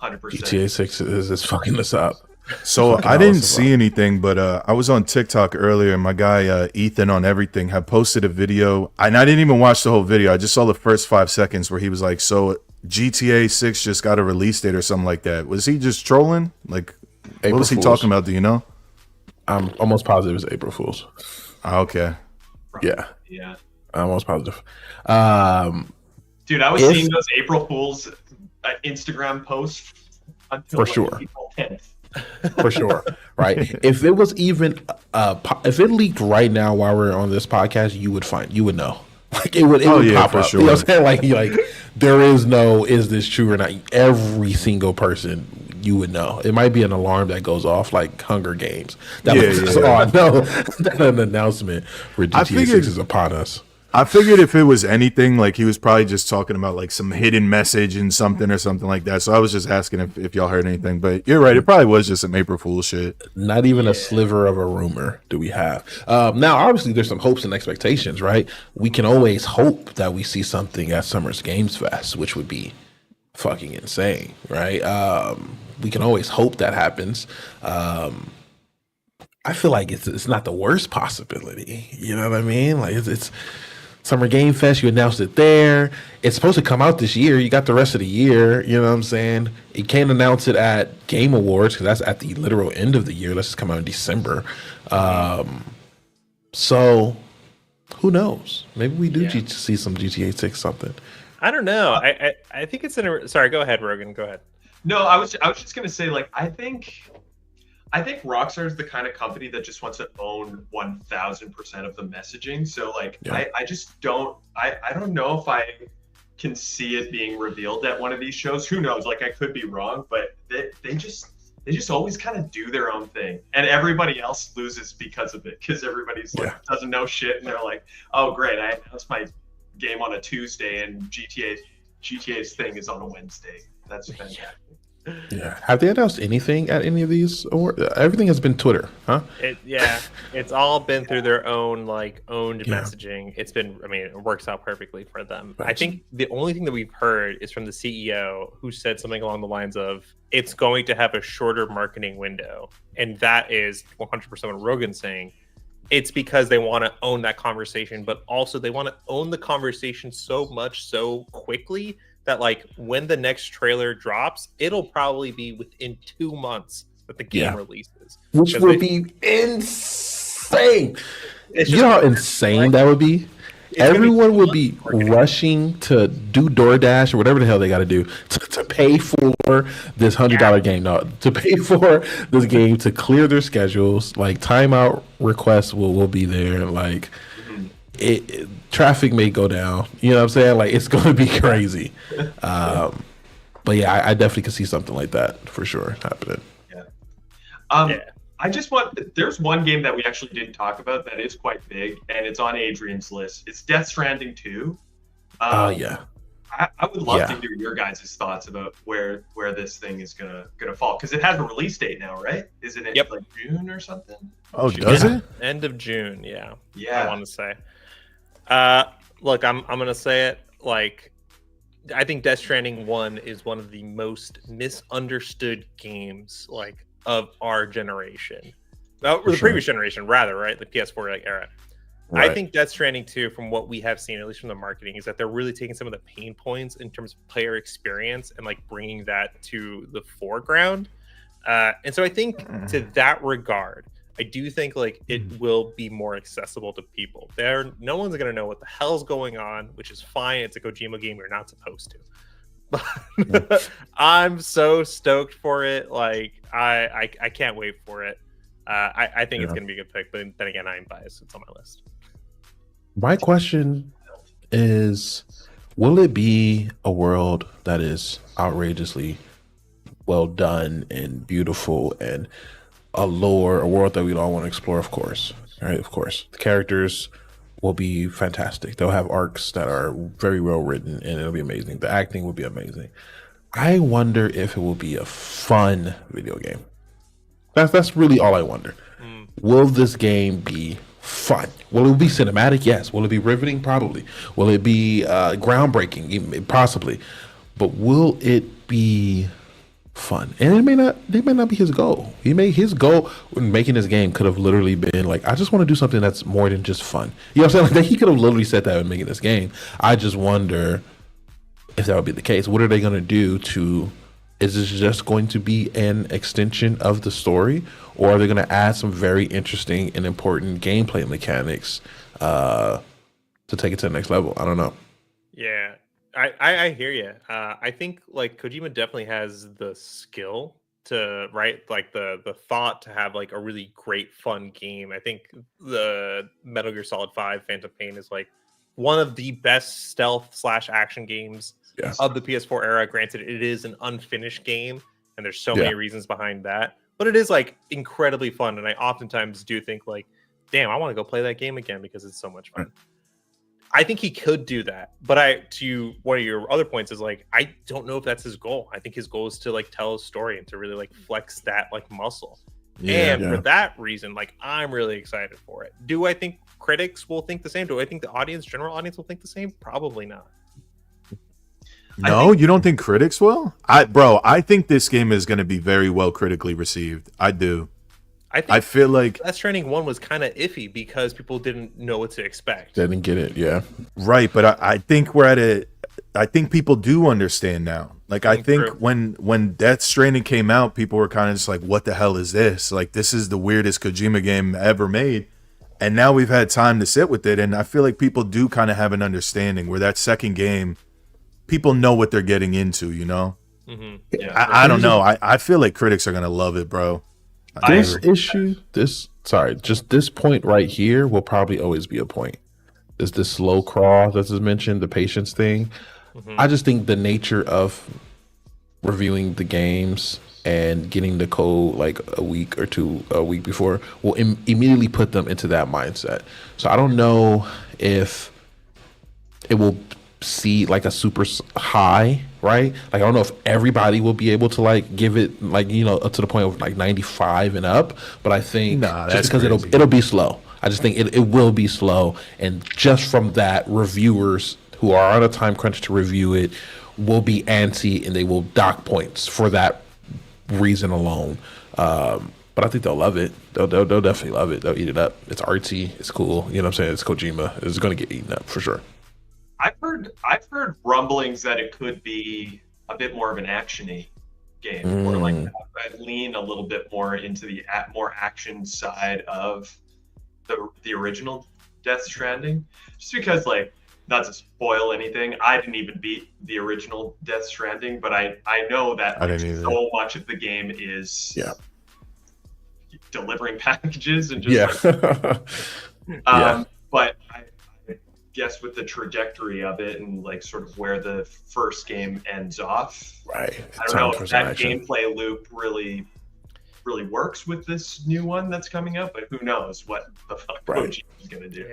100%. GTA 6 is fucking us up. So I didn't see anything, but I was on TikTok earlier, and my guy Ethan on Everything had posted a video, and I didn't even watch the whole video. I just saw the first 5 seconds where he was like, "So GTA 6 just got a release date or something like that." Was he just trolling? Like, what was he talking about? Do you know? I'm almost positive it's April Fool's. Okay. Yeah. I'm almost positive. Dude, I was seeing those April Fool's Instagram posts until for sure. April 10th. For sure, right? If it was even, if it leaked right now while we're on this podcast, you would know. Like it would pop for up. sure. You know what I'm saying? Like there is no, is this true or not? Every single person you would know. It might be an alarm that goes off like Hunger Games. That was, oh, I know that an announcement for GTA 6 is upon us. I figured if it was anything, like he was probably just talking about like some hidden message and something or something like that. So I was just asking if y'all heard anything. But you're right, it probably was just some April Fool shit. Not even a sliver of a rumor do we have. Now, obviously, there's some hopes and expectations, right? We can always hope that we see something at Summer's Games Fest, which would be fucking insane, right? We can always hope that happens. I feel like it's not the worst possibility. You know what I mean? Like it's Summer Game Fest. You announced it there. It's supposed to come out this year. You got the rest of the year. You know what I'm saying? You can't announce it at Game Awards because that's at the literal end of the year. Let's just come out in December. So who knows? Maybe we do see some GTA 6 something. I don't know. I think it's in a. Sorry, go ahead, Rogan. Go ahead. No, I was just gonna say, like, I think Rockstar is the kind of company that just wants to own 1,000% of the messaging. So like, I just don't. I don't know if I can see it being revealed at one of these shows. Who knows? Like, I could be wrong, but they just always kind of do their own thing, and everybody else loses because of it. Because everybody's like doesn't know shit, and they're like, oh great, I announced my game on a Tuesday, and GTA's thing is on a Wednesday. That's fantastic. Yeah. Have they announced anything at any of these awards? Everything has been Twitter, huh? It's all been through their own owned messaging. It's been, I mean, it works out perfectly for them. Right. I think the only thing that we've heard is from the CEO, who said something along the lines of, it's going to have a shorter marketing window. And that is 100% what Rogan's saying. It's because they want to own that conversation, but also they want to own the conversation so much so quickly that like when the next trailer drops, it'll probably be within 2 months that the game releases, which would be insane. You know how insane that would be? Everyone would be rushing to do DoorDash or whatever the hell they got to do to pay for this $100 game. No, to pay for this game to clear their schedules. Like timeout requests will be there. Like traffic may go down. You know what I'm saying? Like it's going to be crazy. But yeah, I definitely could see something like that for sure happening. I just there's one game that we actually didn't talk about that is quite big, and it's on Adrian's list. It's Death Stranding 2. I would love to hear your guys' thoughts about where this thing is gonna fall, because it has a release date now, right? Is it in like June or something? Oh, does it? End of June, yeah. Yeah. I want to say. Look, I'm gonna say it. Like, I think Death Stranding 1 is one of the most misunderstood games, like, of our generation, or the previous generation, rather, right? The PS4 era. Right. I think Death Stranding 2, from what we have seen, at least from the marketing, is that they're really taking some of the pain points in terms of player experience and like bringing that to the foreground. And so I think to that regard, I do think like it will be more accessible to people. No one's gonna know what the hell's going on, which is fine. It's a Kojima game. You're not supposed to. But I'm so stoked for it. Like I can't wait for it. I think it's gonna be a good pick, but then again, I'm biased. It's on my list. My question is, will it be a world that is outrageously well done and beautiful and a world that we'd all want to explore? Of course, right? Of course, the characters will be fantastic. They'll have arcs that are very well written, and it'll be amazing. The acting will be amazing. I wonder if it will be a fun video game. That's really all I wonder. Will this game be fun? Will it be cinematic? Yes. Will it be riveting? Probably. Will it be groundbreaking? Possibly. But will it be fun? And it may not be his goal. His goal when making this game could have literally been like, I just want to do something that's more than just fun. You know what I'm saying? Like he could have literally said that when making this game. I just wonder if that would be the case. What are they going to do is this just going to be an extension of the story, or are they going to add some very interesting and important gameplay mechanics to take it to the next level? I don't know. Yeah. I hear you. I think like Kojima definitely has the skill to write, like the thought to have like a really great fun game. I think the Metal Gear Solid 5 Phantom Pain is like one of the best stealth / action games of the PS4 era. Granted, it is an unfinished game, and there's so many reasons behind that, but it is like incredibly fun. And I oftentimes do think like, damn, I want to go play that game again because it's so much fun. I think he could do that, but to one of your other points is like I don't know if that's his goal. I think his goal is to like tell a story and to really like flex that like muscle. And for that reason, like I'm really excited for it. Do I think critics will think the same? Do I think the general audience will think the same? Probably not. No, you don't think critics will? I think this game is going to be very well critically received. I do. I feel like Death Stranding 1 was kind of iffy because people didn't know what to expect. Didn't get it, yeah. Right, but I think we're at a. I think people do understand now. Like I think when Death Stranding came out, people were kind of just like, "What the hell is this? Like this is the weirdest Kojima game ever made." And now we've had time to sit with it, and I feel like people do kind of have an understanding where that second game, people know what they're getting into. You know, Yeah, I don't know. I feel like critics are gonna love it, bro. This point right here will probably always be a point. Is this slow crawl that's mentioned, the patience thing? I just think the nature of reviewing the games and getting the code like a week before will immediately put them into that mindset. So I don't know if it will see like a super high, right? Like I don't know if everybody will be able to like give it like, you know, up to the point of like 95 and up, but I think just because it'll be slow. I just think it will be slow, and just from that, reviewers who are on a time crunch to review it will be antsy and they will dock points for that reason alone. But I think they'll love it. They'll definitely love it. They'll eat it up. It's artsy. It's cool. You know what I'm saying? It's Kojima. It's going to get eaten up for sure. I've heard rumblings that it could be a bit more of an actiony game, or like lean a little bit more into the more action side of the original Death Stranding. Just because, like, not to spoil anything, I didn't even beat the original Death Stranding, but I know that like, so much of the game is delivering packages and just but I guess with the trajectory of it and like sort of where the first game ends off, right? I don't know if that gameplay loop really works with this new one that's coming up, but who knows what the fuck Kojima is gonna do.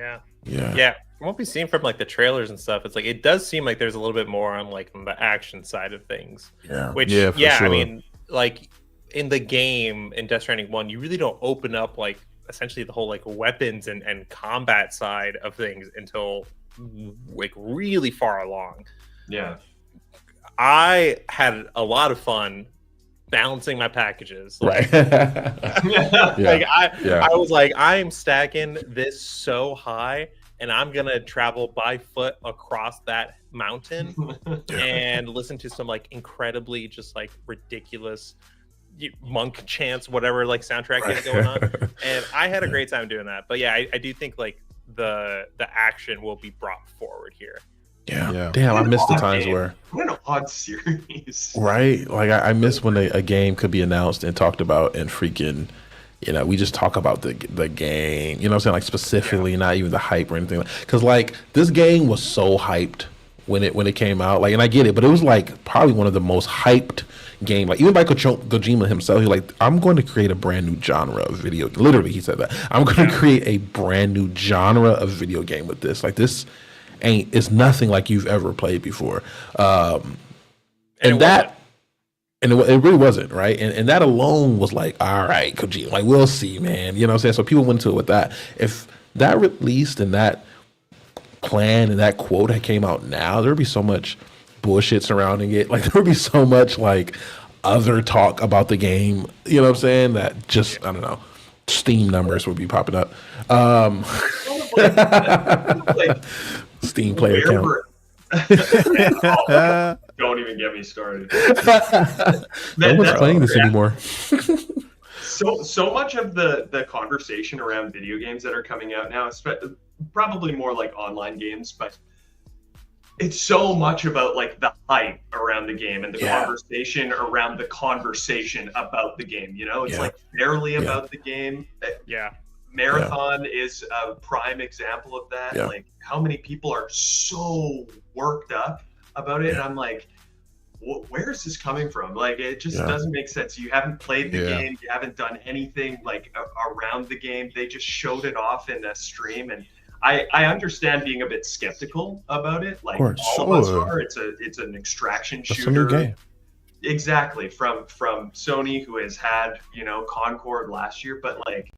Yeah. From what we've seen from like the trailers and stuff, it's like it does seem like there's a little bit more on like the action side of things. Which sure. I mean, like in the game in Death Stranding 1, you really don't open up like essentially the whole like weapons and combat side of things until like really far along. Yeah. I had a lot of fun balancing my packages. Like, I was like, I'm stacking this so high and I'm gonna travel by foot across that mountain and listen to some like incredibly just like ridiculous monk chants, whatever like soundtrack is going on. And I had a great time doing that. But yeah, I do think like the action will be brought forward here. Yeah. Damn, I missed the times where what an odd series. Right? Like I miss when a game could be announced and talked about and freaking, you know, we just talk about the game, you know what I'm saying? Like specifically, not even the hype or anything. Because like this game was so hyped when it came out. Like, and I get it, but it was like probably one of the most hyped game. Like even by Kojima himself, he's like, I'm going to create a brand new genre of video. Literally, he said that. I'm going to create a brand new genre of video game with this. Like this it's nothing like you've ever played before. And it really wasn't, right? And that alone was like, all right, Kojima, like we'll see, man. You know what I'm saying? So people went to it with that. If that released and that plan and that quote had came out now, there would be so much bullshit surrounding it. Like there would be so much like other talk about the game, you know what I'm saying? That just, I don't know, Steam numbers would be popping up. Steam player count. Don't even get me started. No one's playing this anymore. So much of the conversation around video games that are coming out now, probably more like online games, but it's so much about like the hype around the game and the conversation around the conversation about the game. You know, it's like barely about the game. Marathon is a prime example of that. Like how many people are so worked up about it, and I'm like, where is this coming from? Like it just doesn't make sense. You haven't played the game, you haven't done anything like around the game. They just showed it off in a stream, and I understand being a bit skeptical about it. Like course, all of us sure. are. It's an extraction That's a shooter. new game. Exactly, from Sony, who has had, Concord last year, but like,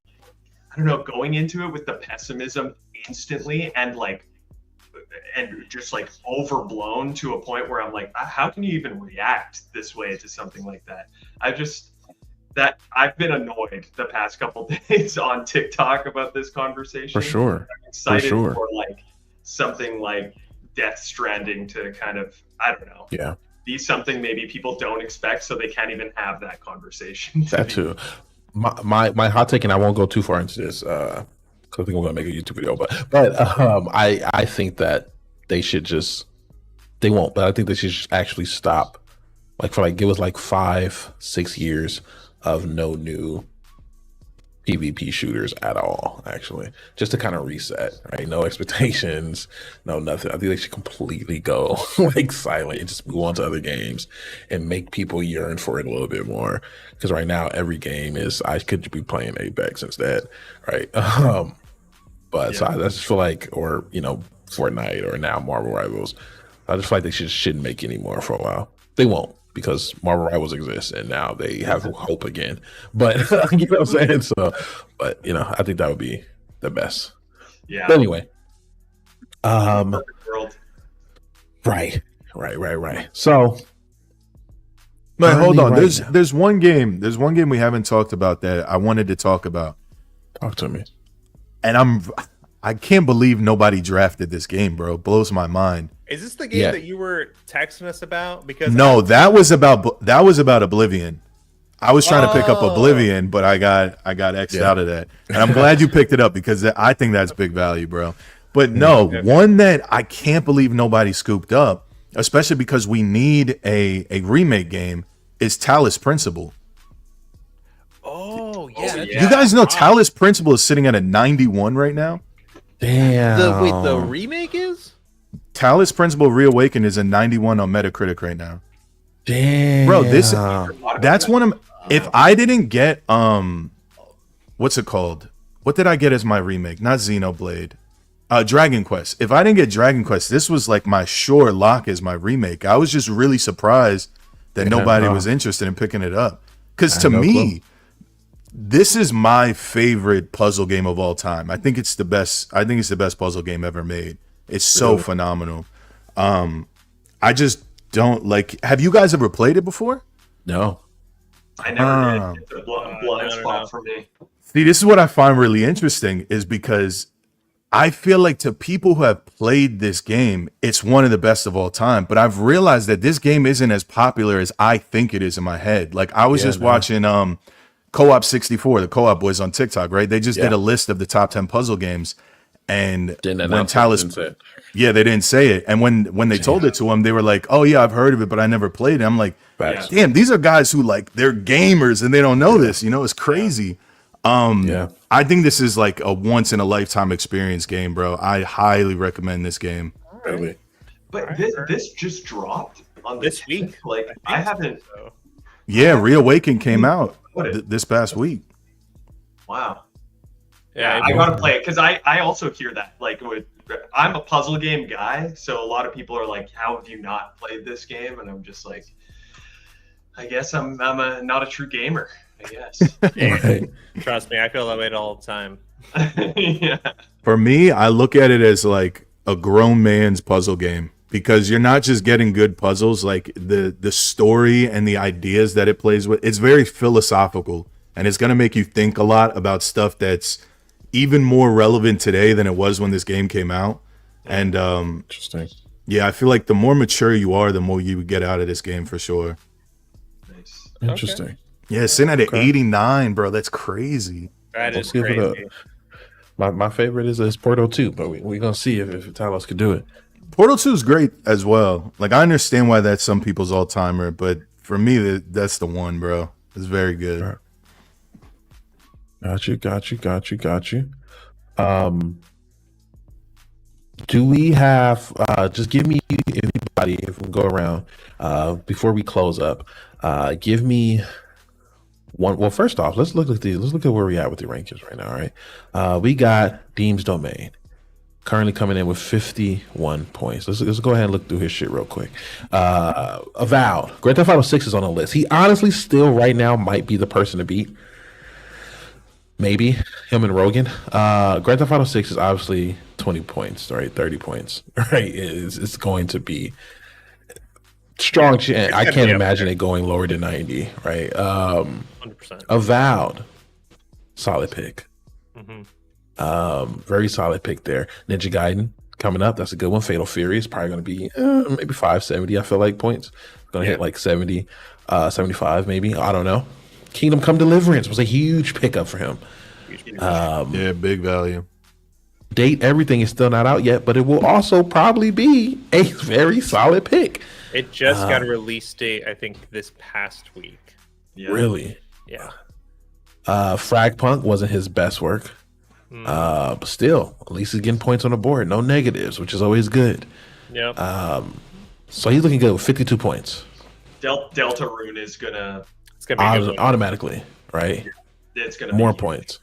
I don't know, going into it with the pessimism instantly and just like overblown to a point where I'm like, how can you even react this way to something like that? I've been annoyed the past couple days on TikTok about this conversation. For sure. I'm excited sure. for like something like Death Stranding to kind of, I don't know, Yeah. be something maybe people don't expect, so they can't even have that conversation. That too. My hot take, and I won't go too far into this, because I think I'm gonna make a YouTube video. But I think that they won't. But I think they should just actually stop. Like for like it was like 5-6 years of no new PvP shooters at all. Actually, just to kind of reset, right? No expectations, no nothing. I think they should completely go like silent and just move on to other games and make people yearn for it a little bit more. Because right now, every game is I could be playing Apex instead, right? But so I just feel like, or Fortnite, or now Marvel Rivals. I just feel like they shouldn't make any more for a while. They won't, because Marvel Rivals exists and now they have hope again. But you know what I'm saying? So, but I think that would be the best. Yeah. But anyway, Perfect world. right. So, But hold on, Currently right there's one game we haven't talked about that I wanted to talk about, talk to me. and I can't believe nobody drafted this game, bro. It blows my mind. Is this the game Yeah. that you were texting us about? Because No, that was about Oblivion. I was trying to pick up Oh. Oblivion, but I got X'd Yeah. out of that. And I'm glad you picked it up because I think that's big value, bro. But no, Yeah. one that I can't believe nobody scooped up, especially because we need a remake game, is Talos Principle. Oh yeah, Oh, that's- yeah. You guys know Wow. Talos Principle is sitting at a 91 right now? Damn. The remake is? Talos Principle Reawakened is a 91 on Metacritic right now. Damn. Bro, that's one of if I didn't get what's it called? What did I get as my remake? Not Xenoblade. Dragon Quest. If I didn't get Dragon Quest, this was like my sure lock as my remake. I was just really surprised that Yeah, nobody no. was interested in picking it up. Cuz I to had no me, clue. this is my favorite puzzle game of all time. I think it's the best puzzle game ever made. It's so Really? phenomenal. I just don't like. Have you guys ever played it before? No. I never Ah. did. It's a blind no, spot no. for me. See, this is what I find really interesting is because I feel like to people who have played this game, it's one of the best of all time. But I've realized that this game isn't as popular as I think it is in my head. Like I was Yeah, just no. watching Co-op 64, the Co-op boys on TikTok, right? They just did Yeah. a list of the top 10 puzzle games. And Didn't when announce it, Talos, didn't say it. yeah, they didn't say it. And when they told it to them, they were like, "Oh yeah, I've heard of it, but I never played it." I'm like, Facts. damn, these are guys who like they're gamers and they don't know this. It's crazy. Yeah. I think this is like a once in a lifetime experience game, bro. I highly recommend this game. Really. But Alright, this just dropped on This 10th. week. Like I think haven't. so. Yeah, Reawaken came out What this past week. Wow. Yeah, I gotta play it because I also hear that I'm a puzzle game guy, so a lot of people are like, "How have you not played this game?" And I'm just like, I guess I'm not a true gamer. I guess. Right. Trust me, I feel that way all the time. Yeah. For me, I look at it as like a grown man's puzzle game because you're not just getting good puzzles, like the story and the ideas that it plays with. It's very philosophical and it's going to make you think a lot about stuff that's even more relevant today than it was when this game came out. And Interesting. yeah, I feel like the more mature you are, the more you get out of this game for sure. Nice. Interesting. Yeah, sitting at an Okay. 89, bro. That's crazy. That Let's is give it crazy. My favorite is Portal 2, but we're gonna see if Talos could do it. Portal 2 is great as well. Like, I understand why that's some people's all-timer, but for me, that's the one, bro. It's very good. Right. Got you. Do we have just give me everybody if we go around before we close up, give me one. Well, first off, let's look at where we at with the rankings right now. All right, we got Deem's Domain, currently coming in with 51 points. Let's go ahead and look through his shit real quick. Avowed. Grand Theft Auto 6 is on the list. He honestly still right now might be the person to beat. Maybe him and Rogan. Grand Theft Auto 6 is obviously 20 points, right? 30 points, right? It's going to be strong. I can't imagine it going lower than 90, right? 100%. Avowed. Solid pick. Mm-hmm. Very solid pick there. Ninja Gaiden coming up. That's a good one. Fatal Fury is probably going to be maybe 570. I feel like points. Going to hit like 70, 75 maybe. I don't know. Kingdom Come Deliverance was a huge pickup for him. Yeah, big value. Date everything is still not out yet, but it will also probably be a very solid pick. It just got a release date, I think, this past week. Yeah. Really? Yeah. Fragpunk wasn't his best work. But still, at least he's getting points on the board. No negatives, which is always good. Yep. So he's looking good with 52 points. Deltarune is gonna. It's gonna be a good one. Automatically, right? It's gonna More be points.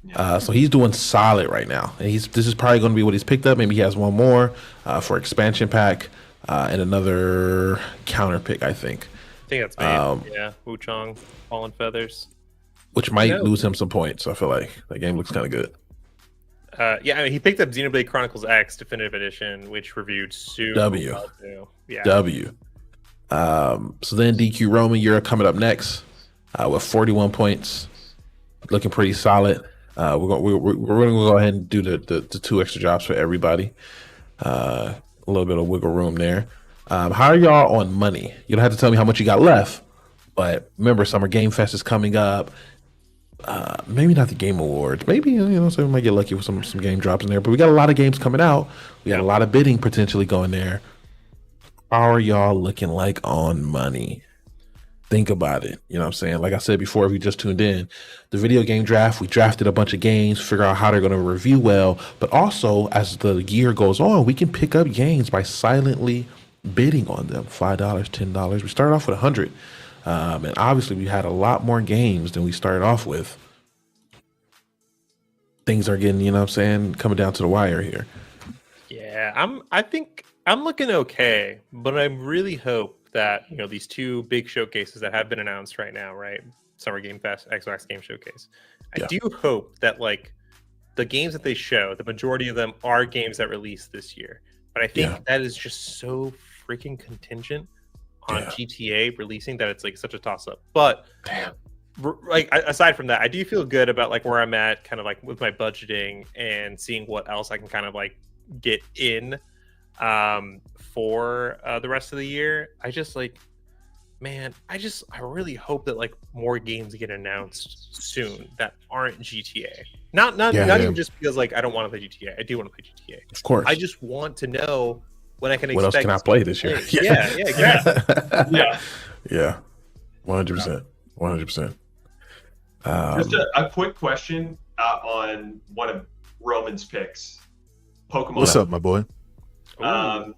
Yeah. So he's doing solid right now. And this is probably going to be what he's picked up. Maybe he has one more for expansion pack and another counter pick, I think. I think that's me. Yeah. Wu Chong, Fallen Feathers. Which might lose him some points. I feel like that game looks kind of good. Yeah, I mean, he picked up Xenoblade Chronicles X Definitive Edition, which reviewed soon. W. Yeah. W. So then DQ Roman, you're coming up next with 41 points, looking pretty solid. We're going to go ahead and do the 2 extra drops for everybody. A little bit of wiggle room there. How are y'all on money? You don't have to tell me how much you got left, but remember, Summer Game Fest is coming up. Maybe not the Game Awards. Maybe so we might get lucky with some game drops in there. But we got a lot of games coming out. We got a lot of bidding potentially going there. How are y'all looking like on money? Think about it. You know what I'm saying? Like I said before, if you just tuned in, the video game draft, we drafted a bunch of games, figure out how they're going to review well. But also, as the year goes on, we can pick up games by silently bidding on them. $5, $10. We started off with 100. And obviously, we had a lot more games than we started off with. Things are getting, coming down to the wire here. Yeah, I think I'm looking okay, but I really hope that these 2 big showcases that have been announced right now, right? Summer Game Fest, Xbox Game Showcase. I do hope that the games that they show, the majority of them are games that release this year. But I think that is just so freaking contingent on GTA releasing that it's such a toss up. But aside from that, I do feel good about where I'm at kind of with my budgeting and seeing what else I can kind of get in for the rest of the year. I just I really hope that more games get announced soon that aren't GTA. Not even just because I don't want to play GTA. I do want to play GTA. Of course. I just want to know when I can what expect. What else can I play this year? Yeah, exactly. Yeah. 100%. 100%. Just a quick question on one of Roman's picks. Pokemon. What's up, my boy? I'm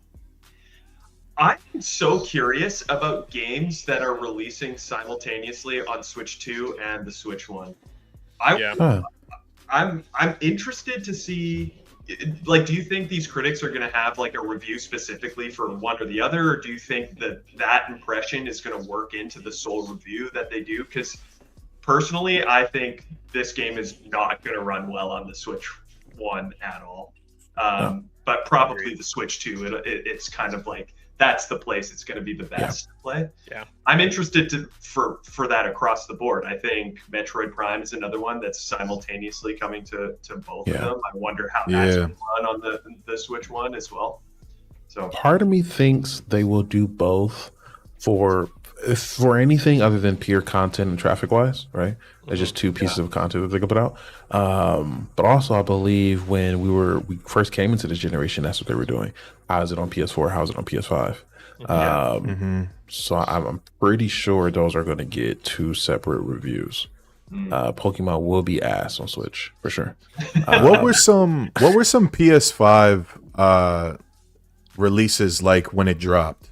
so curious about games that are releasing simultaneously on Switch 2 and the Switch 1. I'm interested to see, do you think these critics are going to have a review specifically for one or the other, or do you think that impression is going to work into the sole review that they do? Because personally, I think this game is not going to run well on the Switch 1 at all. But probably the Switch 2, it's kind of that's the place it's going to be the best to play. Yeah, I'm interested for that across the board. I think Metroid Prime is another one that's simultaneously coming to both of them. I wonder how that's going to run on the Switch 1 as well. So part of me thinks they will do both for anything other than pure content and traffic wise, right? There's just 2 pieces of content that they can put out. But also I believe when we first came into this generation, that's what they were doing. How is it on PS4? How is it on PS5? So I'm pretty sure those are going to get 2 separate reviews. Pokemon will be ass on Switch for sure. What were some PS5 releases like when it dropped?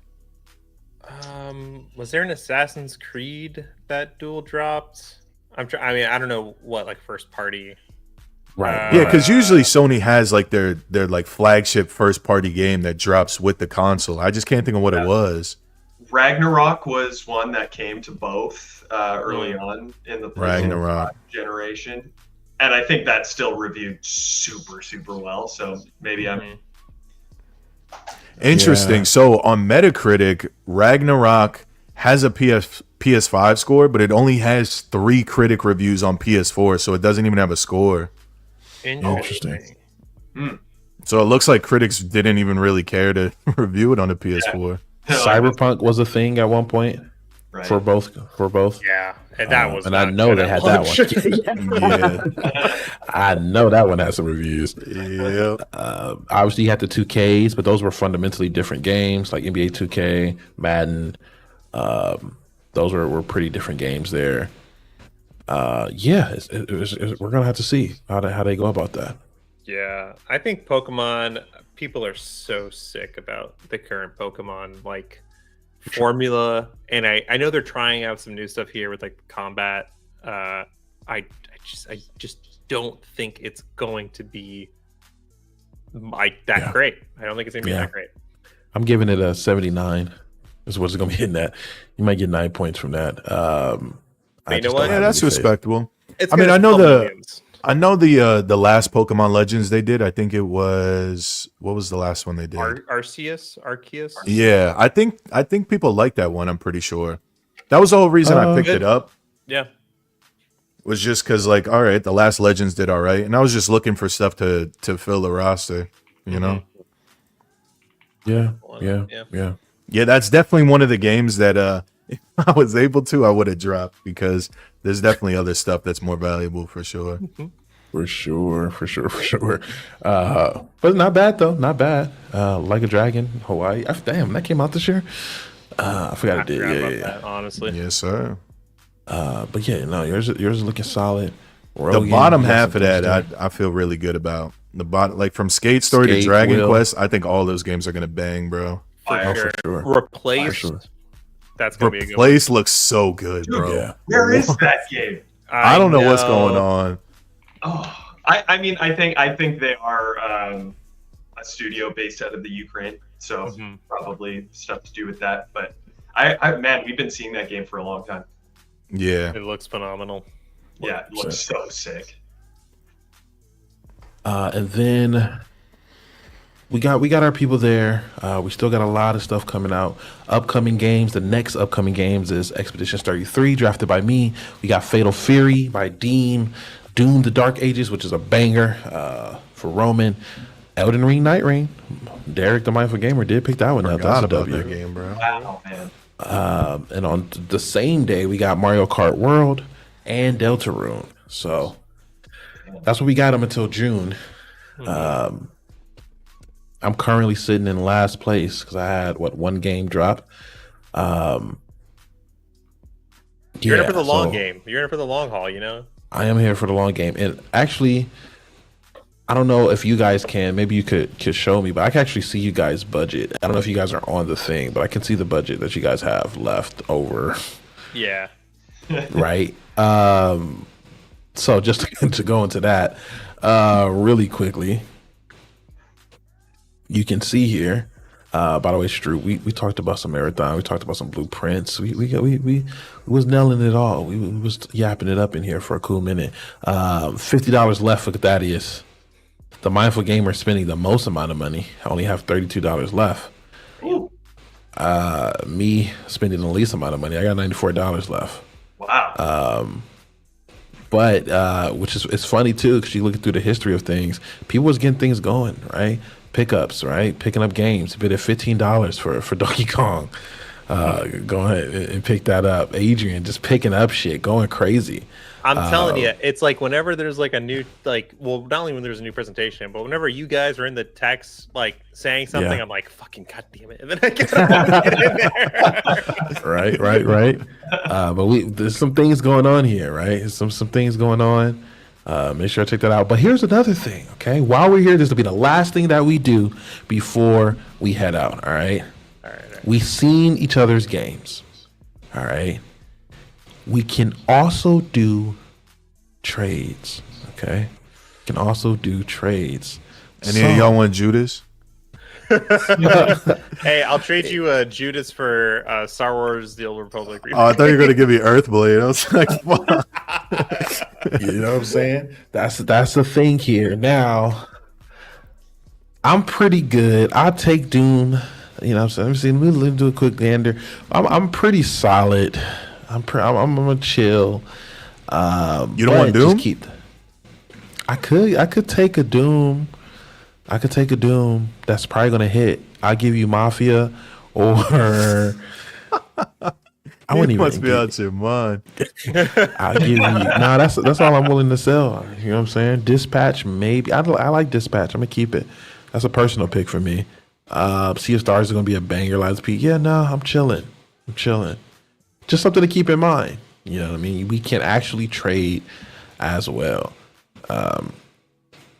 Was there an Assassin's Creed that dual dropped? I don't know what first party Right. Yeah, because usually Sony has like their like flagship first party game that drops with the console. I just can't think of what it was. Ragnarok was one that came to both early on in the PlayStation Ragnarok 5 generation, and I think that still reviewed super well. So maybe I'm Interesting. Yeah. So on Metacritic, Ragnarok has a PS5 score, but it only has 3 critic reviews on PS4, so it doesn't even have a score. Interesting. So it looks like critics didn't even really care to review it on the PS4. Cyberpunk was a thing at one point right. for both. Yeah, and that was. And I not know good they at had that launch. one. Yeah. I know that one had some reviews. Yeah. Obviously, you had the 2Ks, but those were fundamentally different games, like NBA 2K, Madden. Those were pretty different games there. Yeah, we're gonna have to see how they go about that. Yeah, I think Pokemon people are so sick about the current Pokemon like formula, and I know they're trying out some new stuff here with like combat. I just don't think it's going to be like that great. I don't think it's gonna be that great. I'm giving it a 79. Is what it's gonna be hitting at. You might get 9 points from that. You know what? Yeah, that's respectable. It's I mean, gonna I know sell millions. the last Pokemon Legends they did. I think it was, what was the last one they did? Arceus. Yeah, I think people like that one. I'm pretty sure. That was the whole reason I picked it up. Yeah. Was just because like, all right, the last Legends did all right, and I was just looking for stuff to fill the roster. You know. Yeah. Yeah, that's definitely one of the games that if I was able to, I would have dropped, because there's definitely other stuff that's more valuable for sure. For sure. But not bad though. Not bad. Like a Dragon, Hawaii. Damn, that came out this year. I forgot it did. forgot about Yeah. that, honestly. Yes, sir. But yeah, no, yours is looking solid. The Rogan, bottom you got half some of things that, there. I feel really good about. The bottom, like from Skate Story to Skate, Dragon Will. Quest, I think all those games are gonna bang, bro. For Oh, sure. for sure. Replaced. For sure. That's gonna be a good one. Replace looks so good, bro. Yeah. Where is that game? I don't know what's going on. Oh, I mean, I think they are a studio based out of the Ukraine, so probably stuff to do with that. But man, we've been seeing that game for a long time. Yeah. It looks phenomenal. Yeah, it looks so sick. And then we got our people there. We still got a lot of stuff coming out. Upcoming games. The next upcoming games is Expedition 33, drafted by me. We got Fatal Fury by Dean. Doom: The Dark Ages, which is a banger for Roman. Elden Ring: Night Reign. Derek, the Mindful Gamer, did pick that one up. Forgot That's a about W. that game, bro. Wow, man. And on the same day, we got Mario Kart World and Deltarune. So that's what we got them until June. I'm currently sitting in last place because I had one game drop. You're in it for the long game. You're in it for the long haul, you know? I am here for the long game. And actually, I don't know if you guys can. Maybe you could show me, but I can actually see you guys' budget. I don't know if you guys are on the thing, but I can see the budget that you guys have left over. Yeah. Right? So just to go into that really quickly, you can see here. By the way, Strew, we talked about some marathon. We talked about some blueprints. We was nailing it all. We was yapping it up in here for a cool minute. $50 left for Thaddeus. The Mindful Gamer spending the most amount of money. I only have $32 left. Ooh. Me spending the least amount of money. I got $94 left. Wow. But which is it's funny too, because you look through the history of things, people was getting things going, right? Pickups, right? Picking up games. Bid at $15 for Donkey Kong. Go ahead and pick that up. Adrian just picking up shit, going crazy. I'm telling you, it's like whenever there's like a new, like, well, not only when there's a new presentation, but whenever you guys are in the text, like saying something, Yeah. I'm like, fucking goddamn it. And then I get in there. Right. But there's some things going on here, right? Some things going on. Make sure I check that out. But here's another thing, okay? While we're here, this will be the last thing that we do before we head out, all right? All right. We've seen each other's games, all right? We can also do trades, okay? can also do trades. Any of y'all want Judas? Hey, I'll trade you Judas for Star Wars: The Old Republic. Oh, I thought you were gonna give me Earthblade. I was like, fuck. You know what I'm saying? That's the thing here. Now, I'm pretty good. I'll take Doom. You know what I'm saying? Let me do a quick gander. I'm pretty solid. I'm gonna chill. You don't want Doom? I could take a Doom. That's probably gonna hit. I'll give you Mafia, or I wouldn't even. Must be out your mind. I'll give you. Nah, that's all I'm willing to sell. You know what I'm saying? Dispatch, maybe. I like Dispatch. I'm gonna keep it. That's a personal pick for me. Sea of Stars is gonna be a banger. Lies of P. Yeah, no, I'm chilling. Just something to keep in mind. You know what I mean? We can actually trade as well.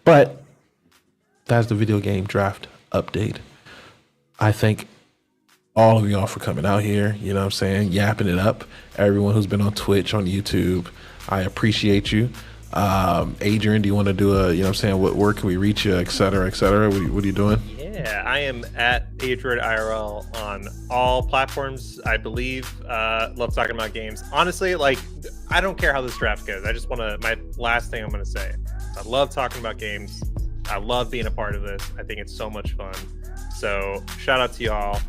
But that's the video game draft update. I thank all of y'all for coming out here. You know what I'm saying? Yapping it up. Everyone who's been on Twitch, on YouTube, I appreciate you. Adrian, do you want to do you know what I'm saying? Where can we reach you, et cetera, et cetera? What are you doing? Yeah, I am at Adroid IRL on all platforms, I believe. Love talking about games. Honestly, like, I don't care how this draft goes. I just want to, my last thing I'm going to say, I love talking about games. I love being a part of this. I think it's so much fun. So shout out to y'all.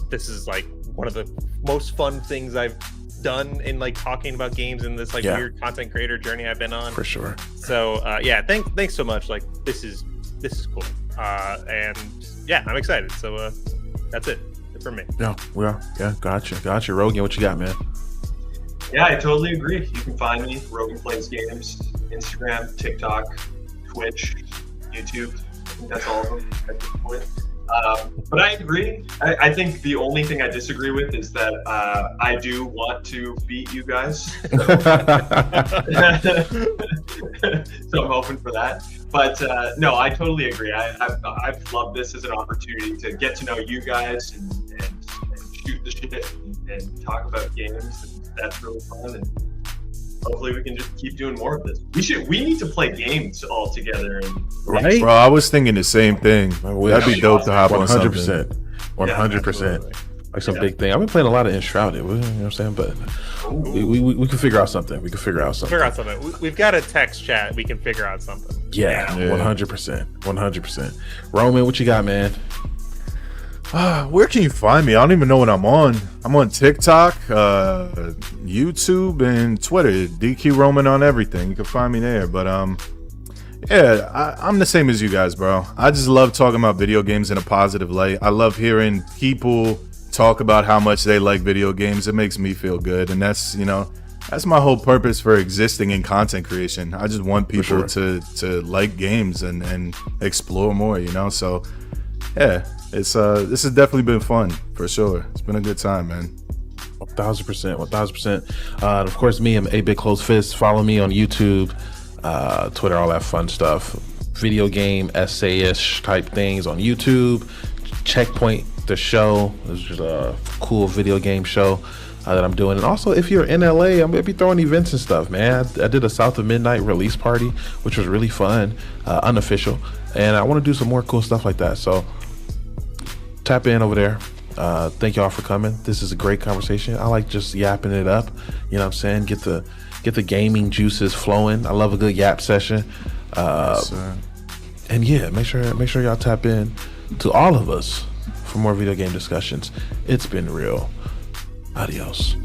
This is like one of the most fun things I've done in like talking about games in this like weird content creator journey I've been on. For sure. So yeah, thanks so much. Like this is cool. And yeah, I'm excited. So that's it for me. Yeah, gotcha. Rogan, what you got, man? Yeah, I totally agree. You can find me, Rogan Plays Games, Instagram, TikTok, Twitch, YouTube. I think that's all of them at this point. But I agree. I think the only thing I disagree with is that I do want to beat you guys. So I'm hoping for that. But no, I totally agree. I've loved this as an opportunity to get to know you guys and shoot the shit and talk about games. And that's really fun. And hopefully we can just keep doing more of this. We need to play games all together. Right? Bro, I was thinking the same thing. That'd be dope to hop on something. 100%. Like some big thing. I've been playing a lot of Enshrouded, you know what I'm saying? But we can figure out something. We've got a text chat. We can figure out something. Yeah. 100%. Roman, what you got, man? Where can you find me? I don't even know what I'm on. I'm on TikTok, YouTube, and Twitter. DQ Roman on everything. You can find me there. But yeah, I'm the same as you guys, bro. I just love talking about video games in a positive light. I love hearing people talk about how much they like video games. It makes me feel good, and that's my whole purpose for existing in content creation. I just want people to like games and explore more, you know. So yeah, it's this has definitely been fun for sure. It's been a good time, man. 1000%. Of course, me, I'm A Big Close Fist. Follow me on YouTube, Twitter, all that fun stuff. Video game essay-ish type things on YouTube. Checkpoint the show. This is just a cool video game show that I'm doing. And also, if you're in LA, I'm gonna be throwing events and stuff, man. I did a South of Midnight release party, which was really fun, unofficial, and I want to do some more cool stuff like that. So tap in over there. Thank y'all for coming. This is a great conversation. I like just yapping it up. You know what I'm saying? Get the gaming juices flowing. I love a good yap session. Yes, and yeah, make sure y'all tap in to all of us for more video game discussions. It's been real. Adios.